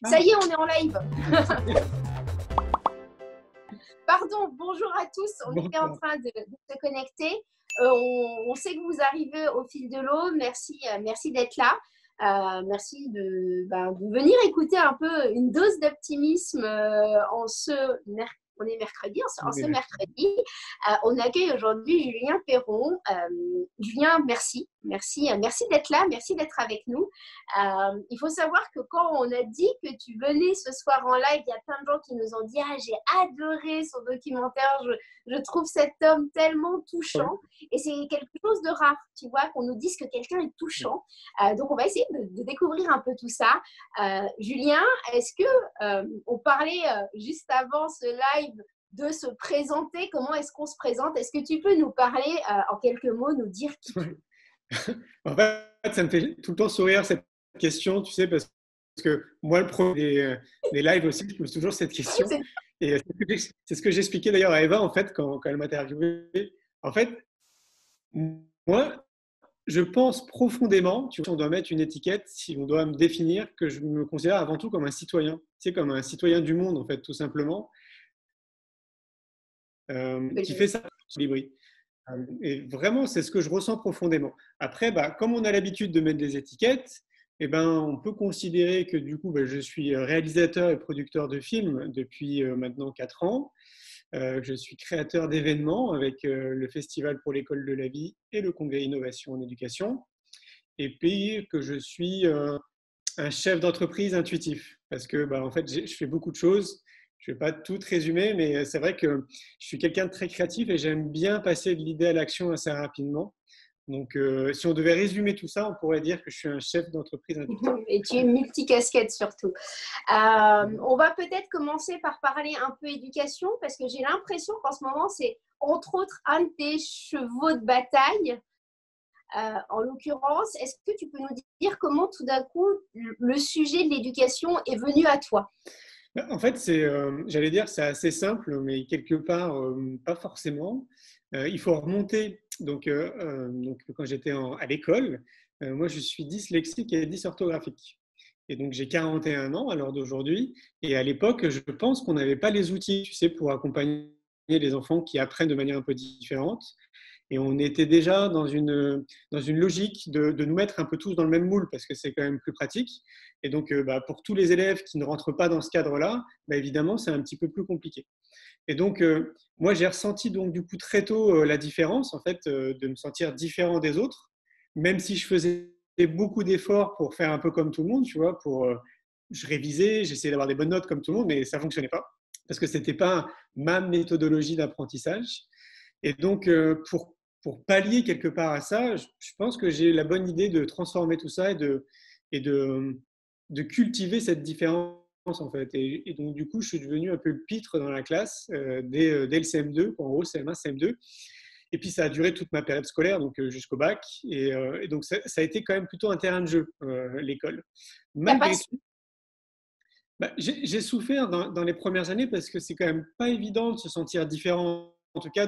Ça y est, on est en live. Pardon, bonjour à tous. On était en train de se connecter. On sait que vous arrivez au fil de l'eau. Merci d'être là. Merci de venir écouter un peu une dose d'optimisme en ce mercredi. On est mercredi, en ce mercredi. On accueille aujourd'hui Julien Perron. Julien, merci d'être là, merci d'être avec nous. Il faut savoir que quand on a dit que tu venais ce soir en live, il y a plein de gens qui nous ont dit « Ah, j'ai adoré son documentaire, je trouve cet homme tellement touchant. » Et c'est quelque chose de rare, tu vois, qu'on nous dise que quelqu'un est touchant. Donc, on va essayer de découvrir un peu tout ça. Julien, est-ce que on parlait juste avant ce live de se présenter, comment est-ce qu'on se présente? Est-ce que tu peux nous parler en quelques mots, nous dire qui tu es? En fait, ça me fait tout le temps sourire cette question, tu sais, parce que moi, le premier des lives aussi, je pose toujours cette question. Et c'est ce que j'expliquais d'ailleurs à Eva, en fait, quand elle m'a interviewé. En fait, moi, je pense profondément, tu vois, si on doit mettre une étiquette, si on doit me définir, que je me considère avant tout comme un citoyen, tu sais, comme un citoyen du monde, en fait, tout simplement, qui fait ça, Libri. Et vraiment, c'est ce que je ressens profondément. Après, comme on a l'habitude de mettre des étiquettes, on peut considérer que du coup, je suis réalisateur et producteur de films depuis maintenant 4 ans. Je suis créateur d'événements avec le Festival pour l'école de la vie et le Congrès Innovation en éducation. Et puis que je suis un chef d'entreprise intuitif parce que en fait, je fais beaucoup de choses. Je ne vais pas tout résumer, mais c'est vrai que je suis quelqu'un de très créatif et j'aime bien passer de l'idée à l'action assez rapidement. Donc, si on devait résumer tout ça, on pourrait dire que je suis un chef d'entreprise intuitif. Et tu es multicasquette surtout. On va peut-être commencer par parler un peu éducation parce que j'ai l'impression qu'en ce moment, c'est entre autres un de tes chevaux de bataille. En l'occurrence, est-ce que tu peux nous dire comment tout d'un coup le sujet de l'éducation est venu à toi? En fait, j'allais dire, c'est assez simple, mais quelque part, pas forcément. Il faut remonter. Donc quand j'étais à l'école, moi, je suis dyslexique et dysorthographique. Et donc, j'ai 41 ans à l'heure d'aujourd'hui. Et à l'époque, je pense qu'on n'avait pas les outils, tu sais, pour accompagner les enfants qui apprennent de manière un peu différente. Et on était déjà dans une logique de nous mettre un peu tous dans le même moule parce que c'est quand même plus pratique. Et donc, pour tous les élèves qui ne rentrent pas dans ce cadre-là, évidemment, c'est un petit peu plus compliqué. Et donc, moi, j'ai ressenti donc du coup très tôt la différence, en fait, de me sentir différent des autres, même si je faisais beaucoup d'efforts pour faire un peu comme tout le monde, tu vois, je révisais, j'essayais d'avoir des bonnes notes comme tout le monde, mais ça fonctionnait pas parce que c'était pas ma méthodologie d'apprentissage. Et donc, pour pallier quelque part à ça, je pense que j'ai la bonne idée de transformer tout ça et de cultiver cette différence, en fait. Et donc, du coup, je suis devenu un peu le pitre dans la classe dès le CM2, en gros, CM1, CM2. Et puis, ça a duré toute ma période scolaire, donc jusqu'au bac. Et donc, ça a été quand même plutôt un terrain de jeu, l'école. Malgré tout, j'ai souffert dans les premières années parce que c'est quand même pas évident de se sentir différent, en tout cas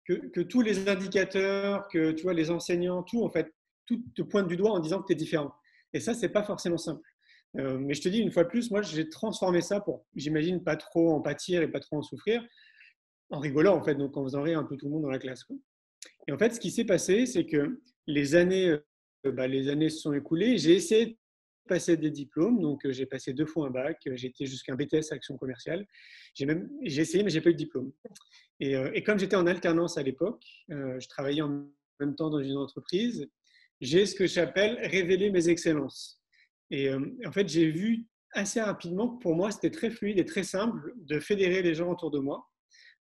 que tous les indicateurs, que tu vois, les enseignants, tout en fait, tout te pointe du doigt en disant que tu es différent. Et ça, c'est pas forcément simple. Mais je te dis une fois de plus, moi, j'ai transformé ça pour, j'imagine, pas trop en pâtir et pas trop en souffrir, en rigolant en fait, donc en faisant rire un peu tout le monde dans la classe, quoi. Et en fait, ce qui s'est passé, c'est que les années se sont écoulées. J'ai essayé de passer des diplômes, donc j'ai passé 2 fois un bac, j'ai été jusqu'à un BTS Action Commerciale. J'ai essayé, mais j'ai pas eu de diplôme. Et comme j'étais en alternance à l'époque, je travaillais en même temps dans une entreprise, j'ai ce que j'appelle révéler mes excellences. Et en fait, j'ai vu assez rapidement que pour moi, c'était très fluide et très simple de fédérer les gens autour de moi,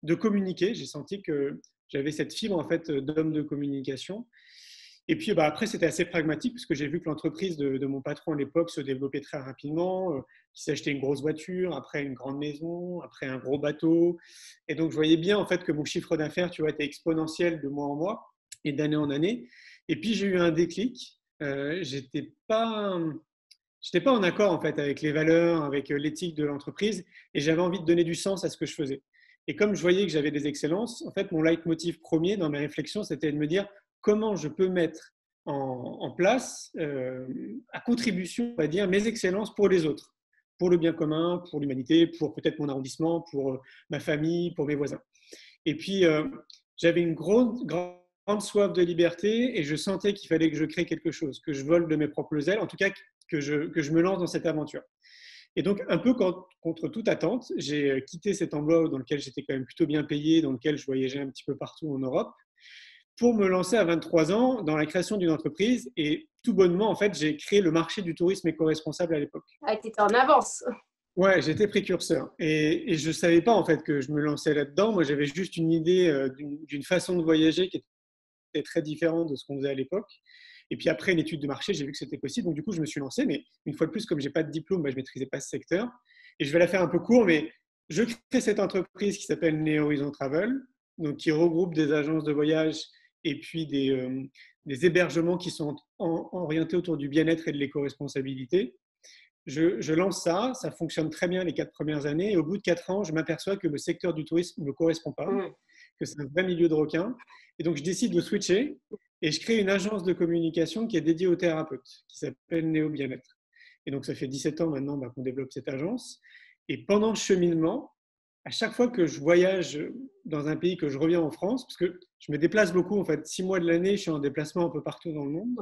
de communiquer. J'ai senti que j'avais cette fibre en fait d'homme de communication. Et puis après, c'était assez pragmatique parce que j'ai vu que l'entreprise de mon patron à l'époque se développait très rapidement, qu'il s'achetait une grosse voiture, après une grande maison, après un gros bateau. Et donc, je voyais bien en fait que mon chiffre d'affaires, tu vois, était exponentiel de mois en mois et d'année en année. Et puis, j'ai eu un déclic. J'étais pas en accord en fait avec les valeurs, avec l'éthique de l'entreprise, et j'avais envie de donner du sens à ce que je faisais. Et comme je voyais que j'avais des excellences, en fait, mon leitmotiv premier dans mes réflexions, c'était de me dire comment je peux mettre en place, à contribution, on va dire, mes excellences pour les autres. pour le bien commun, pour l'humanité, pour peut-être mon arrondissement, pour ma famille, pour mes voisins. Et puis, j'avais une grande soif de liberté et je sentais qu'il fallait que je crée quelque chose, que je vole de mes propres ailes, en tout cas que je me lance dans cette aventure. Et donc, un peu contre toute attente, j'ai quitté cet emploi dans lequel j'étais quand même plutôt bien payé, dans lequel je voyageais un petit peu partout en Europe, pour me lancer à 23 ans dans la création d'une entreprise. Et tout bonnement, en fait, j'ai créé le marché du tourisme éco-responsable à l'époque. Ah, tu étais en avance. Ouais, j'étais précurseur. Et je ne savais pas, en fait, que je me lançais là-dedans. Moi, j'avais juste une idée d'une façon de voyager qui était très différente de ce qu'on faisait à l'époque. Et puis après une étude de marché, j'ai vu que c'était possible. Donc du coup, je me suis lancé. Mais une fois de plus, comme je n'ai pas de diplôme, je ne maîtrisais pas ce secteur. Et je vais la faire un peu court, mais je crée cette entreprise qui s'appelle Neo Horizon Travel, donc qui regroupe des agences de voyage et puis des hébergements qui sont orientés autour du bien-être et de l'éco-responsabilité. Je lance ça, ça fonctionne très bien les 4 premières années. Et au bout de 4 ans, je m'aperçois que le secteur du tourisme ne me correspond pas, que c'est un vrai milieu de requins. Et donc, je décide de switcher et je crée une agence de communication qui est dédiée aux thérapeutes, qui s'appelle Néo Bien-être. Et donc, ça fait 17 ans maintenant qu'on développe cette agence. Et pendant le cheminement, à chaque fois que je voyage dans un pays, que je reviens en France, parce que je me déplace beaucoup, en fait, 6 mois de l'année, je suis en déplacement un peu partout dans le monde,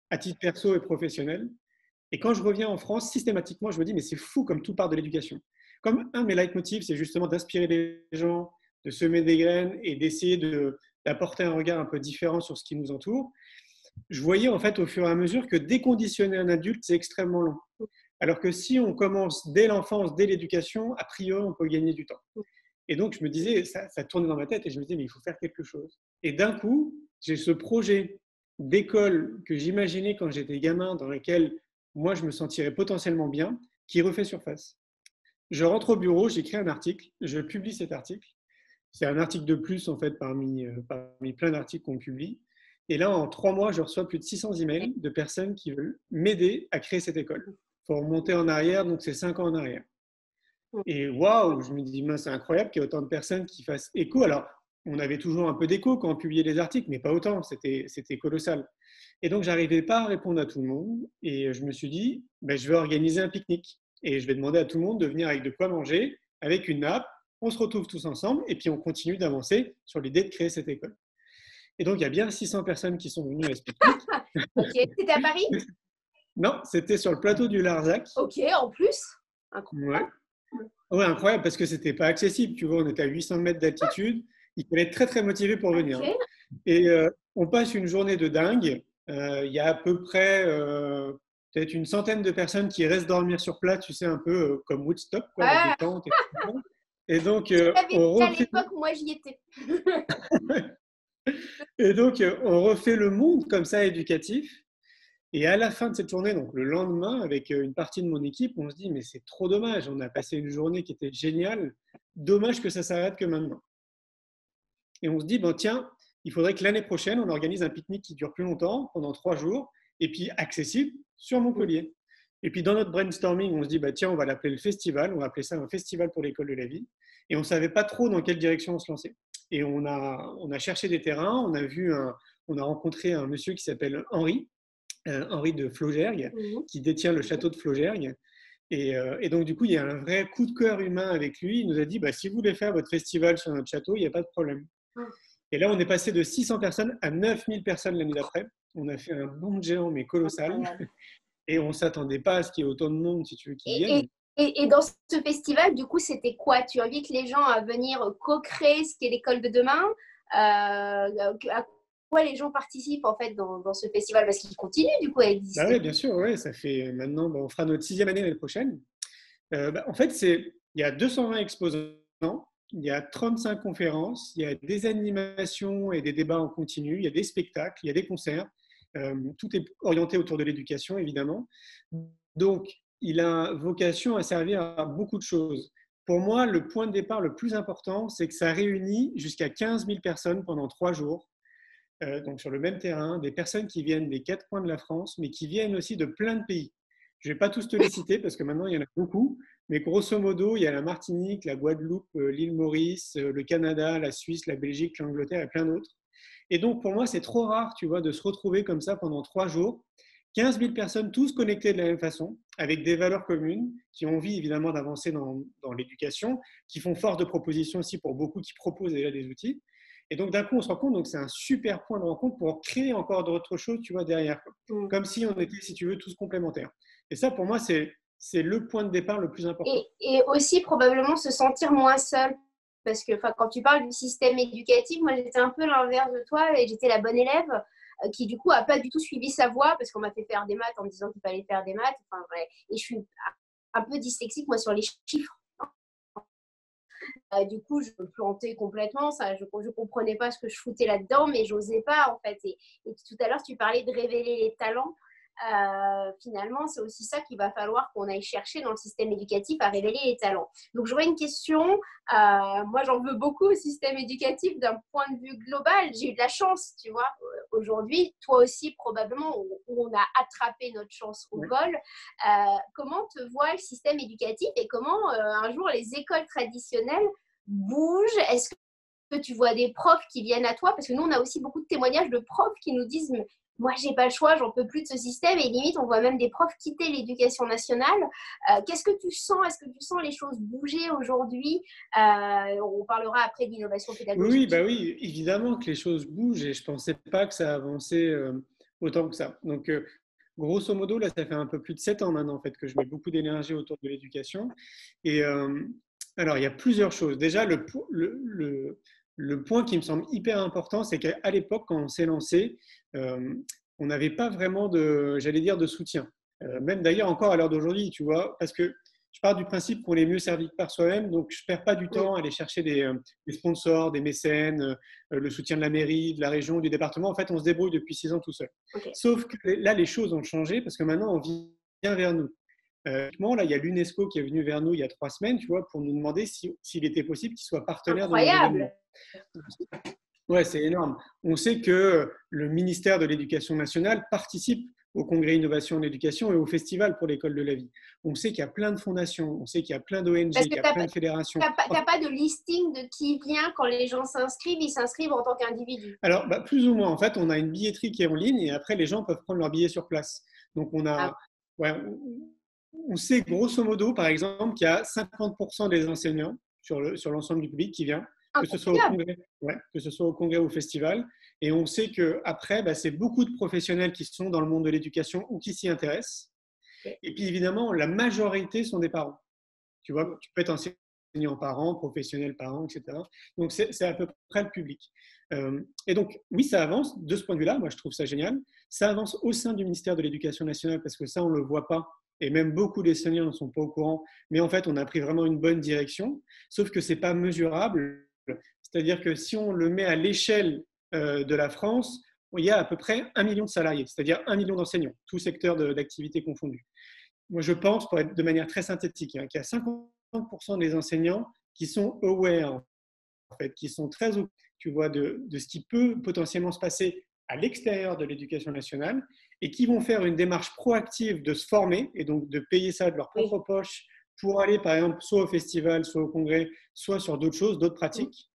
à titre perso et professionnel. Et quand je reviens en France, systématiquement, je me dis, mais c'est fou comme tout part de l'éducation. Comme un de mes leitmotifs, c'est justement d'inspirer les gens, de semer des graines et d'essayer d'apporter un regard un peu différent sur ce qui nous entoure. Je voyais en fait au fur et à mesure que déconditionner un adulte, c'est extrêmement long. Alors que si on commence dès l'enfance, dès l'éducation, a priori, on peut gagner du temps. Et donc, je me disais, ça tournait dans ma tête et je me disais, mais il faut faire quelque chose. Et d'un coup, j'ai ce projet d'école que j'imaginais quand j'étais gamin, dans lequel moi, je me sentirais potentiellement bien, qui refait surface. Je rentre au bureau, j'écris un article, je publie cet article. C'est un article de plus, en fait, parmi plein d'articles qu'on publie. Et là, en 3 mois, je reçois plus de 600 emails de personnes qui veulent m'aider à créer cette école. Il faut remonter en arrière, donc c'est 5 ans en arrière. Et waouh, je me dis, c'est incroyable qu'il y ait autant de personnes qui fassent écho. Alors, on avait toujours un peu d'écho quand on publiait les articles, mais pas autant, c'était colossal. Et donc, je n'arrivais pas à répondre à tout le monde. Et je me suis dit, je vais organiser un pique-nique. Et je vais demander à tout le monde de venir avec de quoi manger, avec une nappe. On se retrouve tous ensemble et puis on continue d'avancer sur l'idée de créer cette école. Et donc, il y a bien 600 personnes qui sont venues à ce pique-nique. Ok, c'était à Paris? Non, c'était sur le plateau du Larzac. Ok, en plus. Incroyable. Ouais, incroyable parce que c'était pas accessible. Tu vois, on était à 800 mètres d'altitude. Il fallait être très, très motivé pour venir. Okay. Et on passe une journée de dingue. Il y a à peu près peut-être une centaine de personnes qui restent dormir sur place, tu sais, un peu comme Woodstock, quoi, avec des tentes. Et donc, à l'époque, moi, j'y étais. Et donc, on refait le monde comme ça éducatif. Et à la fin de cette journée, donc le lendemain, avec une partie de mon équipe, on se dit, mais c'est trop dommage, on a passé une journée qui était géniale, dommage que ça s'arrête que maintenant. Et on se dit, tiens, il faudrait que l'année prochaine, on organise un pique-nique qui dure plus longtemps, pendant 3 jours, et puis accessible sur Montpellier. Et puis dans notre brainstorming, on se dit, tiens, on va l'appeler le festival, on va appeler ça un festival pour l'école de la vie. Et on ne savait pas trop dans quelle direction on se lançait. Et on a cherché des terrains, on a rencontré un monsieur qui s'appelle Henri de Flaugergue, qui détient le château de Flaugergue. Et donc, du coup, il y a un vrai coup de cœur humain avec lui. Il nous a dit, si vous voulez faire votre festival sur notre château, il n'y a pas de problème. Et là, on est passé de 600 personnes à 9000 personnes l'année d'après. On a fait un bond de géant, mais colossal. Et on ne s'attendait pas à ce qu'il y ait autant de monde, si tu veux, qui viennent. Et dans ce festival, du coup, c'était quoi? Tu invites les gens à venir co-créer ce qu'est l'école de demain. À quoi les gens participent en fait dans ce festival? Parce qu'il continue du coup à exister. Oui, bien sûr, ouais, ça fait maintenant, on fera notre 6e année l'année prochaine. En fait, il y a 220 exposants, il y a 35 conférences, il y a des animations et des débats en continu, il y a des spectacles, il y a des concerts. Tout est orienté autour de l'éducation, évidemment. Donc, il a vocation à servir à beaucoup de choses. Pour moi, le point de départ le plus important, c'est que ça réunit jusqu'à 15 000 personnes pendant 3 jours. Donc sur le même terrain, des personnes qui viennent des 4 coins de la France, mais qui viennent aussi de plein de pays. Je ne vais pas tous te les citer parce que maintenant il y en a beaucoup, mais grosso modo, il y a la Martinique, la Guadeloupe, l'île Maurice, le Canada, la Suisse, la Belgique, l'Angleterre et plein d'autres. Et donc pour moi, c'est trop rare, tu vois, de se retrouver comme ça pendant 3 jours 15 000 personnes, tous connectées de la même façon, avec des valeurs communes, qui ont envie évidemment d'avancer dans l'éducation, qui font force de proposition aussi pour beaucoup qui proposent déjà des outils. Et donc d'un coup, on se rend compte, donc c'est un super point de rencontre pour créer encore d'autres choses, tu vois, derrière. Comme si on était, si tu veux, tous complémentaires. Et ça, pour moi, c'est le point de départ le plus important. Et aussi probablement se sentir moins seul. Parce que quand tu parles du système éducatif, moi j'étais un peu l'inverse de toi et j'étais la bonne élève qui du coup a pas du tout suivi sa voie parce qu'on m'a fait faire des maths en me disant qu'il fallait faire des maths. Enfin, ouais. Et je suis un peu dyslexique moi sur les chiffres. Du coup, je me plantais complètement. Ça, je ne comprenais pas ce que je foutais là-dedans, mais j'osais pas en fait. Et tout à l'heure, tu parlais de révéler les talents. Finalement, c'est aussi ça qu'il va falloir qu'on aille chercher dans le système éducatif à révéler les talents. Donc, j'aurais une question. Moi, j'en veux beaucoup au système éducatif d'un point de vue global. J'ai eu de la chance, tu vois. Aujourd'hui, toi aussi, probablement, on a attrapé notre chance au vol. Comment te voit le système éducatif et comment un jour les écoles traditionnelles bougent? Est-ce que tu vois des profs qui viennent à toi? Parce que nous, on a aussi beaucoup de témoignages de profs qui nous disent moi, j'ai pas le choix, j'en peux plus de ce système. Et limite, on voit même des profs quitter l'éducation nationale. Qu'est-ce que tu sens? Est-ce que tu sens les choses bouger aujourd'hui? On parlera après d'innovation pédagogique. Oui, évidemment que les choses bougent et je ne pensais pas que ça avançait autant que ça. Donc, grosso modo, là, ça fait un peu plus de 7 ans maintenant en fait, que je mets beaucoup d'énergie autour de l'éducation. Et alors, il y a plusieurs choses. Déjà, le point qui me semble hyper important, c'est qu'à l'époque, quand on s'est lancé, on n'avait pas vraiment j'allais dire, de soutien. Même d'ailleurs, encore à l'heure d'aujourd'hui, tu vois, parce que je pars du principe qu'on est mieux servi que par soi-même, donc je ne perds pas du temps à aller chercher des sponsors, des mécènes, le soutien de la mairie, de la région, du département. En fait, on se débrouille depuis 6 ans tout seul. Okay. Sauf que là, les choses ont changé parce que maintenant, on vient vers nous. Là, il y a l'UNESCO qui est venu vers nous il y a 3 semaines, tu vois, pour nous demander s'il était possible qu'il soit partenaire de nos événements. Ouais, c'est énorme. On sait que le ministère de l'Éducation nationale participe au congrès Innovation en Éducation et au festival pour l'école de la vie. On sait qu'il y a plein de fondations, on sait qu'il y a plein d'ONG, qu'il y a plein de fédérations. Tu n'as pas de listing de qui vient quand les gens s'inscrivent, ils s'inscrivent en tant qu'individu? Alors, plus ou moins. En fait, on a une billetterie qui est en ligne et après, les gens peuvent prendre leur billet sur place. Donc, on sait grosso modo, par exemple, qu'il y a 50% des enseignants sur l'ensemble du public qui vient. Que ce soit au congrès ou au festival. Et on sait qu'après, c'est beaucoup de professionnels qui sont dans le monde de l'éducation ou qui s'y intéressent. Et puis évidemment, la majorité sont des parents. Tu vois, tu peux être enseignant parent, professionnel parent, etc. Donc c'est à peu près le public. Et donc, oui, ça avance de ce point de vue-là. Moi, je trouve ça génial. Ça avance au sein du ministère de l'Éducation nationale parce que ça, on ne le voit pas. Et même beaucoup d'enseignants ne sont pas au courant. Mais en fait, on a pris vraiment une bonne direction. Sauf que ce n'est pas mesurable. C'est-à-dire que si on le met à l'échelle de la France, il y a à peu près 1 million de salariés, c'est-à-dire 1 million d'enseignants, tous secteurs d'activité confondus. Moi, je pense, pour être de manière très synthétique, qu'il y a 50% des enseignants qui sont aware, en fait, qui sont très au de ce qui peut potentiellement se passer à l'extérieur de l'éducation nationale et qui vont faire une démarche proactive de se former et donc de payer ça de leur propre poche pour aller, par exemple, soit au festival, soit au congrès, soit sur d'autres choses, d'autres pratiques.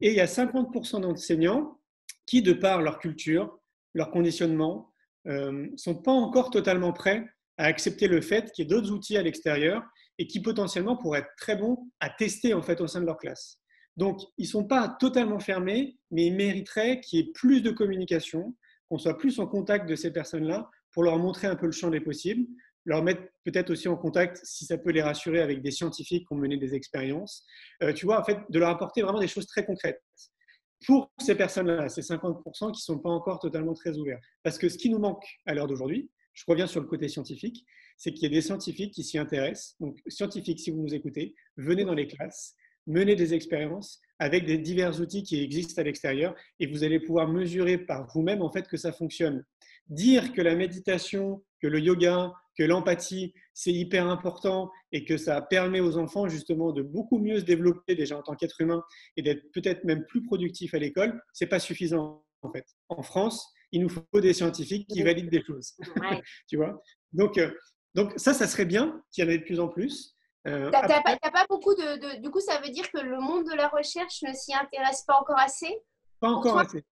Et il y a 50% d'enseignants qui, de par leur culture, leur conditionnement, ne sont pas encore totalement prêts à accepter le fait qu'il y ait d'autres outils à l'extérieur et qui potentiellement pourraient être très bons à tester en fait au sein de leur classe. Donc, ils ne sont pas totalement fermés, mais ils mériteraient qu'il y ait plus de communication, qu'on soit plus en contact de ces personnes-là pour leur montrer un peu le champ des possibles, leur mettre peut-être aussi en contact, si ça peut les rassurer, avec des scientifiques qui ont mené des expériences. Tu vois, en fait, de leur apporter vraiment des choses très concrètes. Pour ces personnes-là, ces 50% qui ne sont pas encore totalement très ouverts. Parce que ce qui nous manque à l'heure d'aujourd'hui, je reviens sur le côté scientifique, c'est qu'il y a des scientifiques qui s'y intéressent. Donc, scientifiques, si vous nous écoutez, venez dans les classes, menez des expériences avec des divers outils qui existent à l'extérieur et vous allez pouvoir mesurer par vous-même en fait que ça fonctionne. Dire que la méditation, que le yoga, que l'empathie, c'est hyper important et que ça permet aux enfants justement de beaucoup mieux se développer déjà en tant qu'être humain et d'être peut-être même plus productif à l'école, c'est pas suffisant en fait. En France, il nous faut des scientifiques qui valident des choses. Ouais. Tu vois, donc ça serait bien qu'il y en ait de plus en plus. T'as pas beaucoup de… Du coup, ça veut dire que le monde de la recherche ne s'y intéresse pas encore assez? Pas encore assez.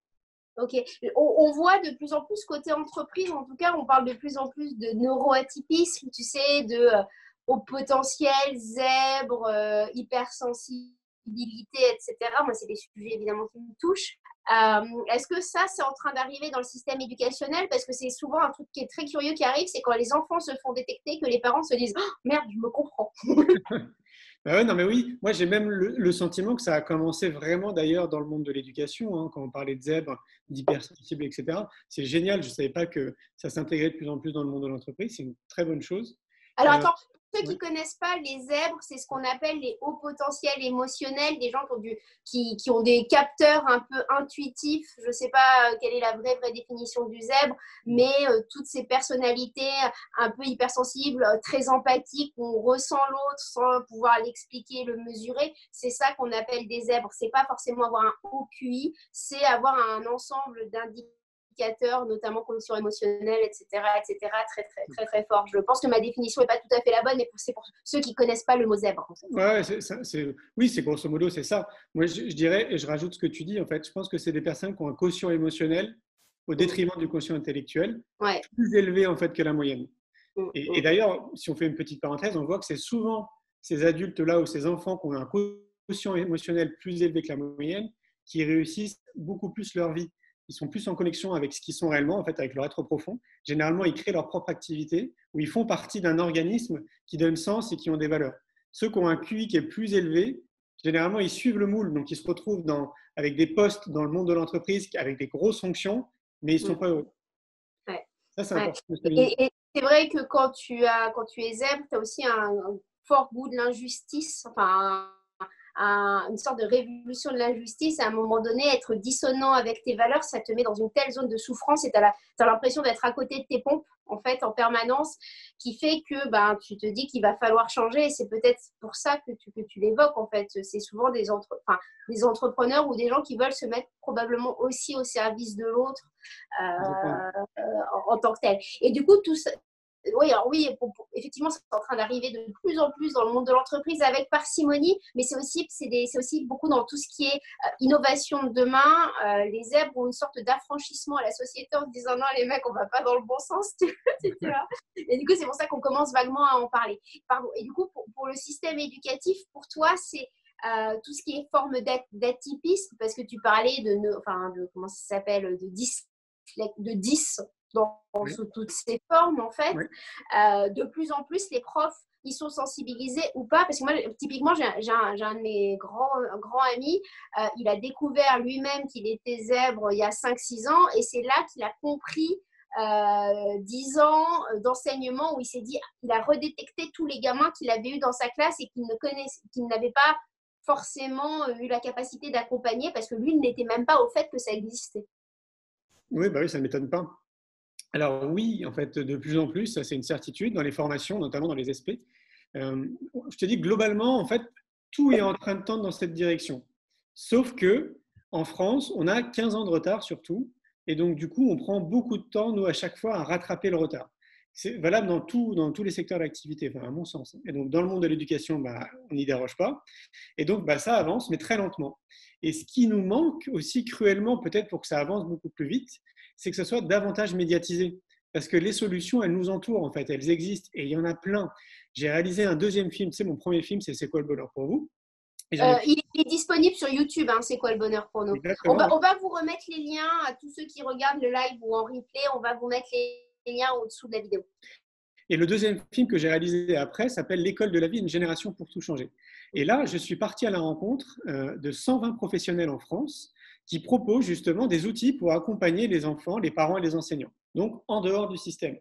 Ok. On voit de plus en plus côté entreprise, en tout cas, on parle de plus en plus de neuroatypisme, tu sais, de au potentiel, zèbre, hypersensibilité, etc. Moi, c'est des sujets évidemment qui me touchent. Est-ce que ça, c'est en train d'arriver dans le système éducationnel? Parce que c'est souvent un truc qui est très curieux qui arrive, c'est quand les enfants se font détecter que les parents se disent oh, merde, je me comprends. Bah ouais, non, mais oui, moi j'ai même le sentiment que ça a commencé vraiment d'ailleurs dans le monde de l'éducation, hein, quand on parlait de zèbres, d'hypersensibles, etc. C'est génial, je ne savais pas que ça s'intégrait de plus en plus dans le monde de l'entreprise, c'est une très bonne chose. Alors Euh, attends, pour ceux qui ouais. ne connaissent pas, les zèbres, c'est ce qu'on appelle les hauts potentiels émotionnels, des gens qui ont des capteurs un peu intuitifs. Je ne sais pas quelle est la vraie définition du zèbre, mais toutes ces personnalités un peu hypersensibles, très empathiques, où on ressent l'autre sans pouvoir l'expliquer, le mesurer, c'est ça qu'on appelle des zèbres. Ce n'est pas forcément avoir un haut QI, c'est avoir un ensemble d'indicateurs, notamment conditions émotionnelles, etc., très fort. Je pense que ma définition n'est pas tout à fait la bonne, mais c'est pour ceux qui ne connaissent pas le mot zèbre. En fait. Ouais, oui, c'est grosso modo, c'est ça. Moi, je dirais, et je rajoute ce que tu dis, en fait, je pense que c'est des personnes qui ont un quotient émotionnel au détriment du quotient intellectuel, Ouais. plus élevé en fait que la moyenne. Et d'ailleurs, si on fait une petite parenthèse, on voit que c'est souvent ces adultes-là ou ces enfants qui ont un quotient émotionnel plus élevé que la moyenne qui réussissent beaucoup plus leur vie. Ils sont plus en connexion avec ce qu'ils sont réellement, en fait, avec leur être profond. Généralement, ils créent leur propre activité où ils font partie d'un organisme qui donne sens et qui ont des valeurs. Ceux qui ont un QI qui est plus élevé, généralement, ils suivent le moule. Donc, ils se retrouvent avec des postes dans le monde de l'entreprise avec des grosses fonctions, mais ils ne sont pas heureux. Ouais. Ça, c'est Ouais. important de souligner. Et c'est vrai que quand tu es zèbre, tu as aussi un fort goût de l'injustice, enfin une sorte de révolution de l'injustice. À un moment donné, être dissonant avec tes valeurs, ça te met dans une telle zone de souffrance et tu as l'impression d'être à côté de tes pompes en fait en permanence, qui fait que tu te dis qu'il va falloir changer. Et c'est peut-être pour ça que tu l'évoques en fait. C'est souvent des entrepreneurs ou des gens qui veulent se mettre probablement aussi au service de l'autre en tant que tel. Et du coup, tout ça, oui, alors oui, effectivement, c'est en train d'arriver de plus en plus dans le monde de l'entreprise avec parcimonie, mais c'est aussi beaucoup dans tout ce qui est innovation de demain. Les zèbres ont une sorte d'affranchissement à la société en se disant non, les mecs, on va pas dans le bon sens, tu vois. Et du coup, c'est pour ça qu'on commence vaguement à en parler. Pardon. Et du coup, pour le système éducatif, pour toi, c'est tout ce qui est forme d'atypisme, parce que tu parlais de comment ça s'appelle, de 10 dans Oui. toutes ces formes, en fait. Oui. De plus en plus, les profs, ils sont sensibilisés ou pas. Parce que moi, typiquement, j'ai un de mes grands amis, il a découvert lui-même qu'il était zèbre il y a 5-6 ans, et c'est là qu'il a compris 10 ans d'enseignement où il s'est dit, il a redétecté tous les gamins qu'il avait eu dans sa classe et qu'il n'avait pas forcément eu la capacité d'accompagner parce que lui n'était même pas au fait que ça existait. Oui, bah oui, ça ne m'étonne pas. Alors oui, en fait, de plus en plus, ça c'est une certitude dans les formations, notamment dans les SP. Je te dis globalement, en fait, tout est en train de tendre dans cette direction. Sauf que en France, on a 15 ans de retard surtout, et donc du coup, on prend beaucoup de temps, nous, à chaque fois, à rattraper le retard. C'est valable dans tous les secteurs d'activité, enfin, à mon sens. Et donc, dans le monde de l'éducation, on n'y déroge pas. Et donc, ça avance, mais très lentement. Et ce qui nous manque aussi cruellement, peut-être pour que ça avance beaucoup plus vite, c'est que ce soit davantage médiatisé. Parce que les solutions, elles nous entourent, en fait, elles existent, et il y en a plein. J'ai réalisé un deuxième film, mon premier film, c'est quoi le bonheur pour vous? Il est disponible sur YouTube, hein, c'est quoi le bonheur pour nous. On va vous remettre les liens à tous ceux qui regardent le live ou en replay, on va vous mettre les liens au-dessous de la vidéo. Et le deuxième film que j'ai réalisé après s'appelle L'école de la vie, une génération pour tout changer. Et là, je suis parti à la rencontre de 120 professionnels en France qui proposent justement des outils pour accompagner les enfants, les parents et les enseignants, donc en dehors du système.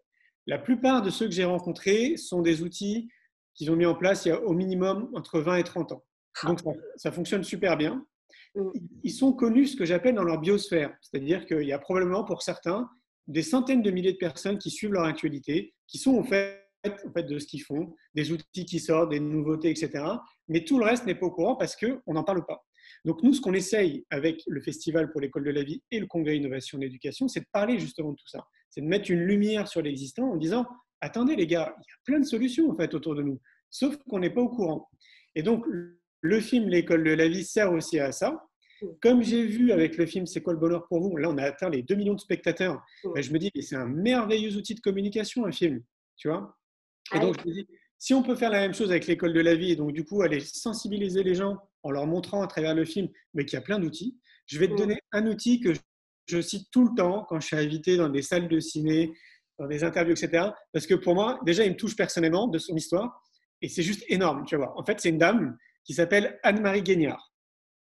La plupart de ceux que j'ai rencontrés sont des outils qu'ils ont mis en place il y a au minimum entre 20 et 30 ans. Donc ça fonctionne super bien. Ils sont connus, ce que j'appelle dans leur biosphère, c'est-à-dire qu'il y a probablement pour certains des centaines de milliers de personnes qui suivent leur actualité, qui sont au fait de ce qu'ils font, des outils qui sortent, des nouveautés, etc. Mais tout le reste n'est pas au courant parce qu'on n'en parle pas. Donc nous, ce qu'on essaye avec le Festival pour l'école de la vie et le Congrès Innovation et Éducation, c'est de parler justement de tout ça. C'est de mettre une lumière sur l'existant en disant « Attendez les gars, il y a plein de solutions en fait autour de nous, sauf qu'on n'est pas au courant. » Et donc, le film L'école de la vie sert aussi à ça. Comme j'ai vu avec le film C'est quoi le bonheur pour vous, là on a atteint les 2 millions de spectateurs, ben, je me dis, mais c'est un merveilleux outil de communication, un film, tu vois. Et Ah oui. donc je me dis, si on peut faire la même chose avec l'école de la vie, et donc du coup aller sensibiliser les gens en leur montrant à travers le film, mais qu'il y a plein d'outils, je vais te Mm. donner un outil que je cite tout le temps quand je suis invité dans des salles de ciné, dans des interviews, etc. Parce que pour moi, déjà, il me touche personnellement de son histoire, et c'est juste énorme, tu vois. En fait, c'est une dame qui s'appelle Anne-Marie Guignard.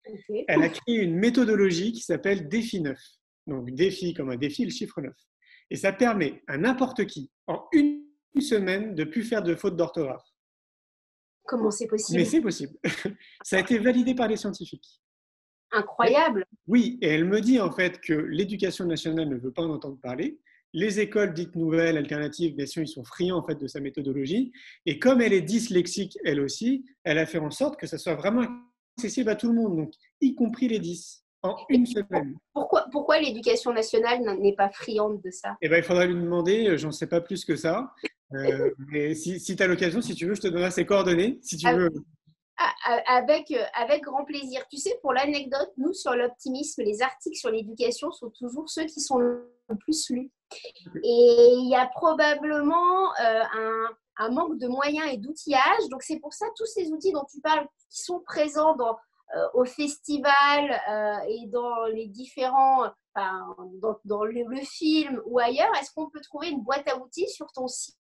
Ok. Elle a créé une méthodologie qui s'appelle Défi 9. Donc, défi comme un défi, le chiffre 9. Et ça permet à n'importe qui, en une semaine, de ne plus faire de fautes d'orthographe. Comment c'est Mais possible? c'est possible. Ça a été validé par les scientifiques. Incroyable. Oui, et elle me dit en fait que l'éducation nationale ne veut pas en entendre parler. Les écoles dites nouvelles, alternatives, bien sûr, ils sont friands en fait de sa méthodologie. Et comme elle est dyslexique, elle aussi, elle a fait en sorte que ça soit vraiment accessible à tout le monde, donc y compris les 10, en une semaine. Pourquoi l'éducation nationale n'est pas friande de ça? Eh ben, il faudra lui demander, j'en sais pas plus que ça. Mais si tu as l'occasion, si tu veux, je te donnerai ses coordonnées, si tu veux. Avec grand plaisir. Tu sais, pour l'anecdote, nous, sur l'optimisme, les articles sur l'éducation sont toujours ceux qui sont le plus lus. Et il y a probablement un manque de moyens et d'outillage. Donc, c'est pour ça tous ces outils dont tu parles, qui sont présents au festival et dans les différents, enfin, dans le film ou ailleurs, est-ce qu'on peut trouver une boîte à outils sur ton site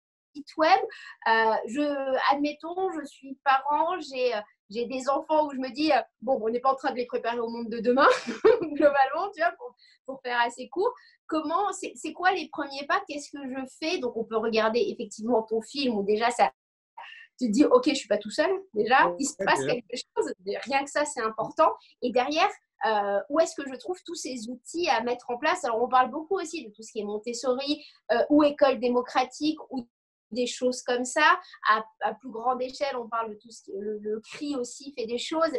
web? Admettons, je suis parent, j'ai des enfants où je me dis, bon, on n'est pas en train de les préparer au monde de demain, globalement, tu vois, pour faire assez court. C'est quoi les premiers pas? Qu'est-ce que je fais? Donc, on peut regarder effectivement ton film où déjà, ça te dit, OK, je ne suis pas tout seul, déjà, il se passe quelque chose. Rien que ça, c'est important. Et derrière, où est-ce que je trouve tous ces outils à mettre en place? Alors, on parle beaucoup aussi de tout ce qui est Montessori ou école démocratique ou des choses comme ça. À plus grande échelle, on parle de tout ce qui est le CRI aussi fait des choses.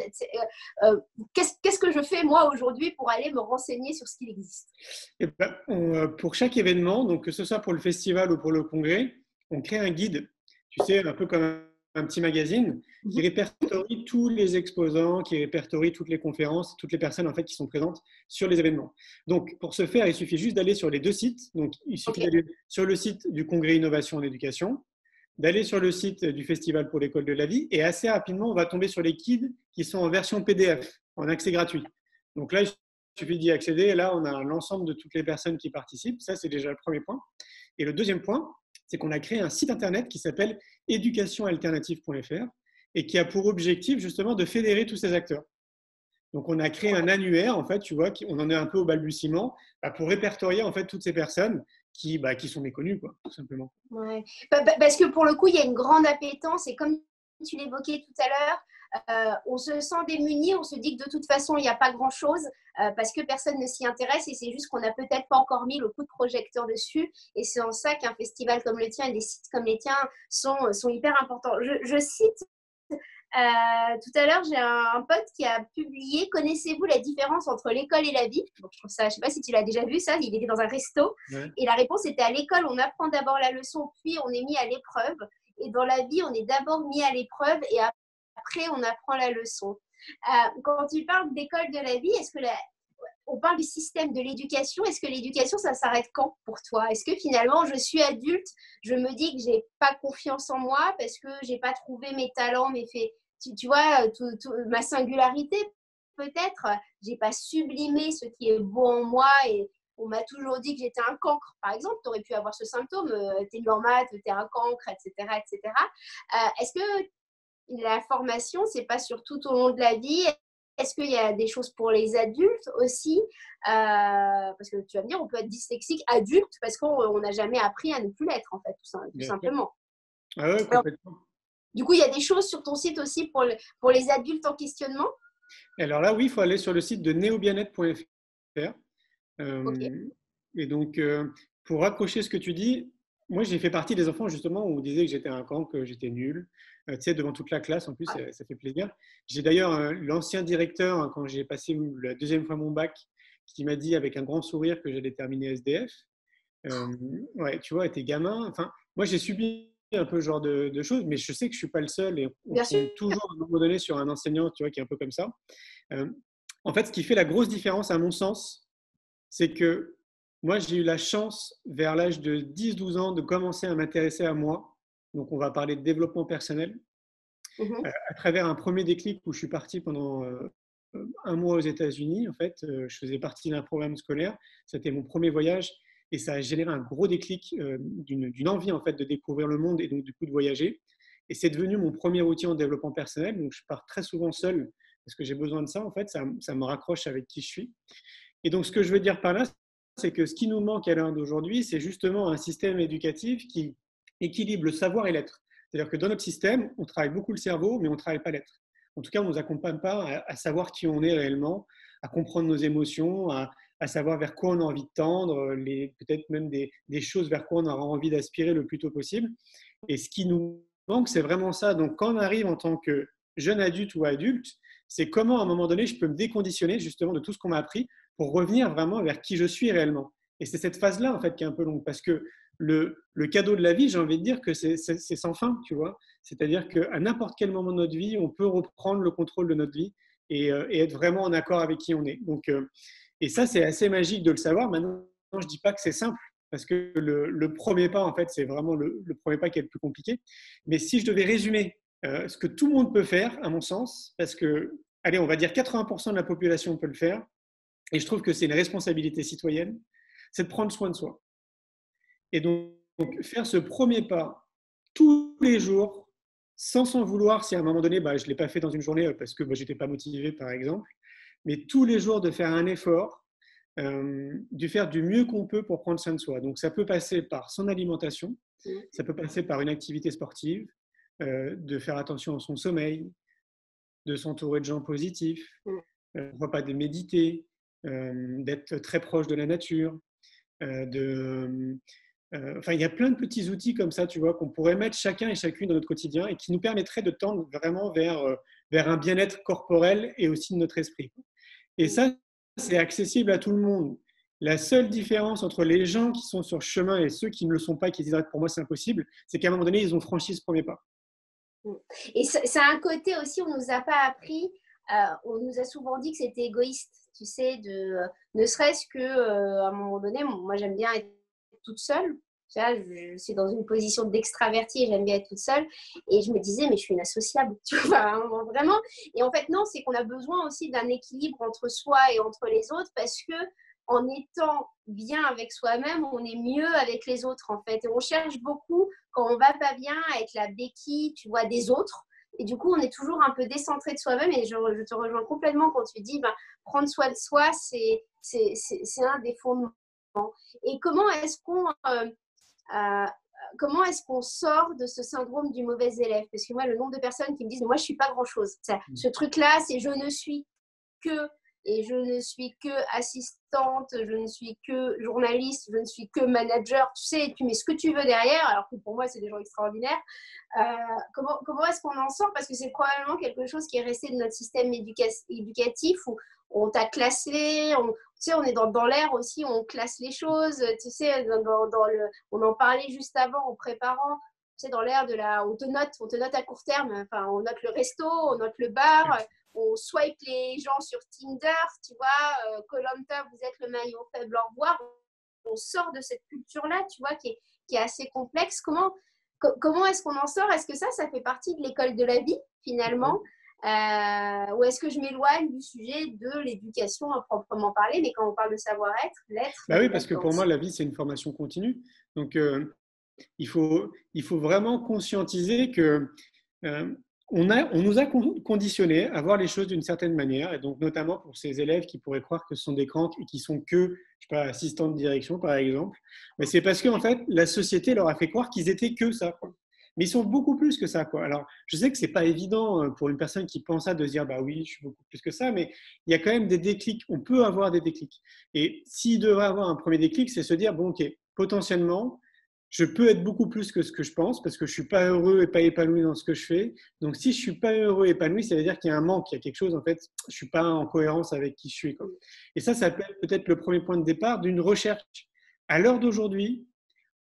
Qu'est-ce que je fais moi aujourd'hui pour aller me renseigner sur ce qu'il existe? Eh ben, pour chaque événement, donc que ce soit pour le festival ou pour le congrès, on crée un guide, tu sais, un peu comme un petit magazine qui répertorie tous les exposants, qui répertorie toutes les conférences, toutes les personnes en fait qui sont présentes sur les événements. Donc, pour ce faire, il suffit juste d'aller sur les deux sites. Donc, il suffit d'aller sur le site du Congrès Innovation en Éducation, d'aller sur le site du Festival pour l'école de la vie, et assez rapidement, on va tomber sur les guides qui sont en version PDF, en accès gratuit. Donc là, il suffit d'y accéder, et là, on a l'ensemble de toutes les personnes qui participent. Ça, c'est déjà le premier point. Et le deuxième point, c'est qu'on a créé un site internet qui s'appelle éducationalternative.fr et qui a pour objectif justement de fédérer tous ces acteurs. Donc, on a créé un annuaire, en fait, tu vois, on en est un peu au balbutiement, pour répertorier en fait toutes ces personnes qui sont méconnues, quoi, tout simplement. Ouais. Parce que pour le coup, il y a une grande appétence et comme tu l'évoquais tout à l'heure, on se sent démuni, on se dit que de toute façon, il n'y a pas grand-chose parce que personne ne s'y intéresse et c'est juste qu'on n'a peut-être pas encore mis le coup de projecteur dessus. Et c'est en ça qu'un festival comme le tien et des sites comme les tiens sont hyper importants. Je cite tout à l'heure, j'ai un pote qui a publié Connaissez-vous la différence entre l'école et la vie? Donc, je trouve ça, je ne sais pas si tu l'as déjà vu, ça. Il était dans un resto. Ouais. Et la réponse était à l'école, on apprend d'abord la leçon, puis on est mis à l'épreuve. Et dans la vie, on est d'abord mis à l'épreuve et après, on apprend la leçon. Quand tu parles d'école de la vie, on parle du système de l'éducation. Est-ce que l'éducation, ça s'arrête quand pour toi? Est-ce que finalement, je suis adulte, je me dis que je n'ai pas confiance en moi parce que je n'ai pas trouvé mes talents, mes faits, tu vois, ma singularité, peut-être, j'ai pas sublimé ce qui est beau en moi et on m'a toujours dit que j'étais un cancre. Par exemple, tu aurais pu avoir ce symptôme, t'es nul en maths, t'es un cancre, etc. etc. Est-ce que la formation, c'est pas sur tout au long de la vie? Est-ce qu'il y a des choses pour les adultes aussi? Parce que tu vas me dire, on peut être dyslexique adulte parce qu'on n'a jamais appris à ne plus l'être, en fait, tout simplement. Ah ouais, complètement. Du coup, il y a des choses sur ton site aussi pour les adultes en questionnement? Alors là, oui, il faut aller sur le site de neobienêtre.fr. Et donc, pour raccrocher ce que tu dis, moi, j'ai fait partie des enfants justement où on disait que j'étais un camp, que j'étais nul. Tu sais, devant toute la classe, en plus, ça fait plaisir. J'ai d'ailleurs l'ancien directeur, quand j'ai passé la deuxième fois mon bac, qui m'a dit avec un grand sourire que j'allais terminer SDF. Ouais, tu vois, tes gamins. Enfin, moi, j'ai subi un peu ce genre de choses, mais je sais que je suis pas le seul et on Bien sûr. tombe toujours à un moment donné sur un enseignant, tu vois, qui est un peu comme ça. En fait, ce qui fait la grosse différence, à mon sens, c'est que moi, j'ai eu la chance, vers l'âge de 10-12 ans, de commencer à m'intéresser à moi. Donc, on va parler de développement personnel, à travers un premier déclic où je suis parti pendant un mois aux États-Unis. En fait, je faisais partie d'un programme scolaire. C'était mon premier voyage et ça a généré un gros déclic d'une envie en fait de découvrir le monde et donc du coup de voyager. Et c'est devenu mon premier outil en développement personnel. Donc, je pars très souvent seul parce que j'ai besoin de ça. En fait, ça me raccroche avec qui je suis. Et donc, ce que je veux dire par là, c'est que ce qui nous manque à l'heure d'aujourd'hui, c'est justement un système éducatif qui équilibre le savoir et l'être. C'est-à-dire que dans notre système, on travaille beaucoup le cerveau, mais on ne travaille pas l'être. En tout cas, on ne nous accompagne pas à savoir qui on est réellement, à comprendre nos émotions, à savoir vers quoi on a envie de tendre, peut-être même des choses vers quoi on aura envie d'aspirer le plus tôt possible. Et ce qui nous manque, c'est vraiment ça. Donc, quand on arrive en tant que jeune adulte ou adulte, c'est comment à un moment donné, je peux me déconditionner justement de tout ce qu'on m'a appris pour revenir vraiment vers qui je suis réellement. Et c'est cette phase-là, en fait, qui est un peu longue, parce que le cadeau de la vie, j'ai envie de dire que c'est sans fin, tu vois. C'est-à-dire qu'à n'importe quel moment de notre vie, on peut reprendre le contrôle de notre vie et être vraiment en accord avec qui on est. Donc, et ça, c'est assez magique de le savoir. Maintenant, je ne dis pas que c'est simple, parce que le premier pas, en fait, c'est vraiment le premier pas qui est le plus compliqué. Mais si je devais résumer ce que tout le monde peut faire, à mon sens, parce que, allez, on va dire 80% de la population peut le faire, et je trouve que c'est une responsabilité citoyenne, c'est de prendre soin de soi. Et donc, faire ce premier pas tous les jours, sans s'en vouloir, si à un moment donné, je ne l'ai pas fait dans une journée parce que je n'étais pas motivé, par exemple, mais tous les jours de faire un effort, de faire du mieux qu'on peut pour prendre soin de soi. Donc, ça peut passer par son alimentation, ça peut passer par une activité sportive, de faire attention à son sommeil, de s'entourer de gens positifs, pourquoi pas de méditer, d'être très proche de la nature, enfin, il y a plein de petits outils comme ça, tu vois, qu'on pourrait mettre chacun et chacune dans notre quotidien et qui nous permettraient de tendre vraiment vers un bien-être corporel et aussi de notre esprit. Et ça, c'est accessible à tout le monde. La seule différence entre les gens qui sont sur le chemin et ceux qui ne le sont pas, qui disent pour moi c'est impossible, c'est qu'à un moment donné, ils ont franchi ce premier pas. Et ça a un côté aussi, on ne nous a pas appris, on nous a souvent dit que c'était égoïste, tu sais, ne serait-ce qu'à un moment donné, moi j'aime bien être toute seule. Je suis dans une position d'extravertie et j'aime bien être toute seule. Et je me disais, mais je suis inassociable, tu vois, vraiment. Et en fait, non, c'est qu'on a besoin aussi d'un équilibre entre soi et entre les autres parce que en étant bien avec soi-même, on est mieux avec les autres, en fait. Et on cherche beaucoup, quand on va pas bien, à être la béquille, tu vois, des autres. Et du coup, on est toujours un peu décentré de soi-même. Et je te rejoins complètement quand tu dis, prendre soin de soi, c'est un des fondements. Et comment est-ce qu'on sort de ce syndrome du mauvais élève? Parce que moi, le nombre de personnes qui me disent, moi, je ne suis pas grand-chose. Ce truc-là, c'est je ne suis que, et je ne suis que assistante, je ne suis que journaliste, je ne suis que manager. Tu sais, tu mets ce que tu veux derrière, alors que pour moi, c'est des gens extraordinaires. Comment est-ce qu'on en sort? Parce que c'est probablement quelque chose qui est resté de notre système éducatif où on t'a classé, tu sais, on est dans l'air aussi, on classe les choses, tu sais, on en parlait juste avant en préparant, tu sais, dans l'air on te note à court terme, enfin, on note le resto, on note le bar, on swipe les gens sur Tinder, tu vois, Koh-Lanta, vous êtes le maillon faible, au revoir. On sort de cette culture-là, tu vois, qui est assez complexe. Comment est-ce qu'on en sort? Est-ce que ça fait partie de l'école de la vie, finalement? Ou est-ce que je m'éloigne du sujet de l'éducation à proprement parler, mais quand on parle de savoir-être, l'être… Oui, parce que pour moi, la vie, c'est une formation continue. Donc, il faut vraiment conscientiser que on nous a conditionnés à voir les choses d'une certaine manière, et donc notamment pour ces élèves qui pourraient croire que ce sont des cranks et qui sont que, je sais pas, assistants de direction par exemple, mais c'est parce qu'en fait, la société leur a fait croire qu'ils étaient que ça, quoi. Mais ils sont beaucoup plus que ça, quoi. Alors, je sais que c'est pas évident pour une personne qui pense ça de se dire, bah oui, je suis beaucoup plus que ça, mais il y a quand même des déclics. On peut avoir des déclics. Et s'il devrait avoir un premier déclic, c'est se dire, bon, ok, potentiellement, je peux être beaucoup plus que ce que je pense parce que je ne suis pas heureux et pas épanoui dans ce que je fais. Donc, si je ne suis pas heureux et épanoui, ça veut dire qu'il y a un manque, il y a quelque chose, en fait, je ne suis pas en cohérence avec qui je suis, quoi. Et ça peut être peut-être le premier point de départ d'une recherche. À l'heure d'aujourd'hui,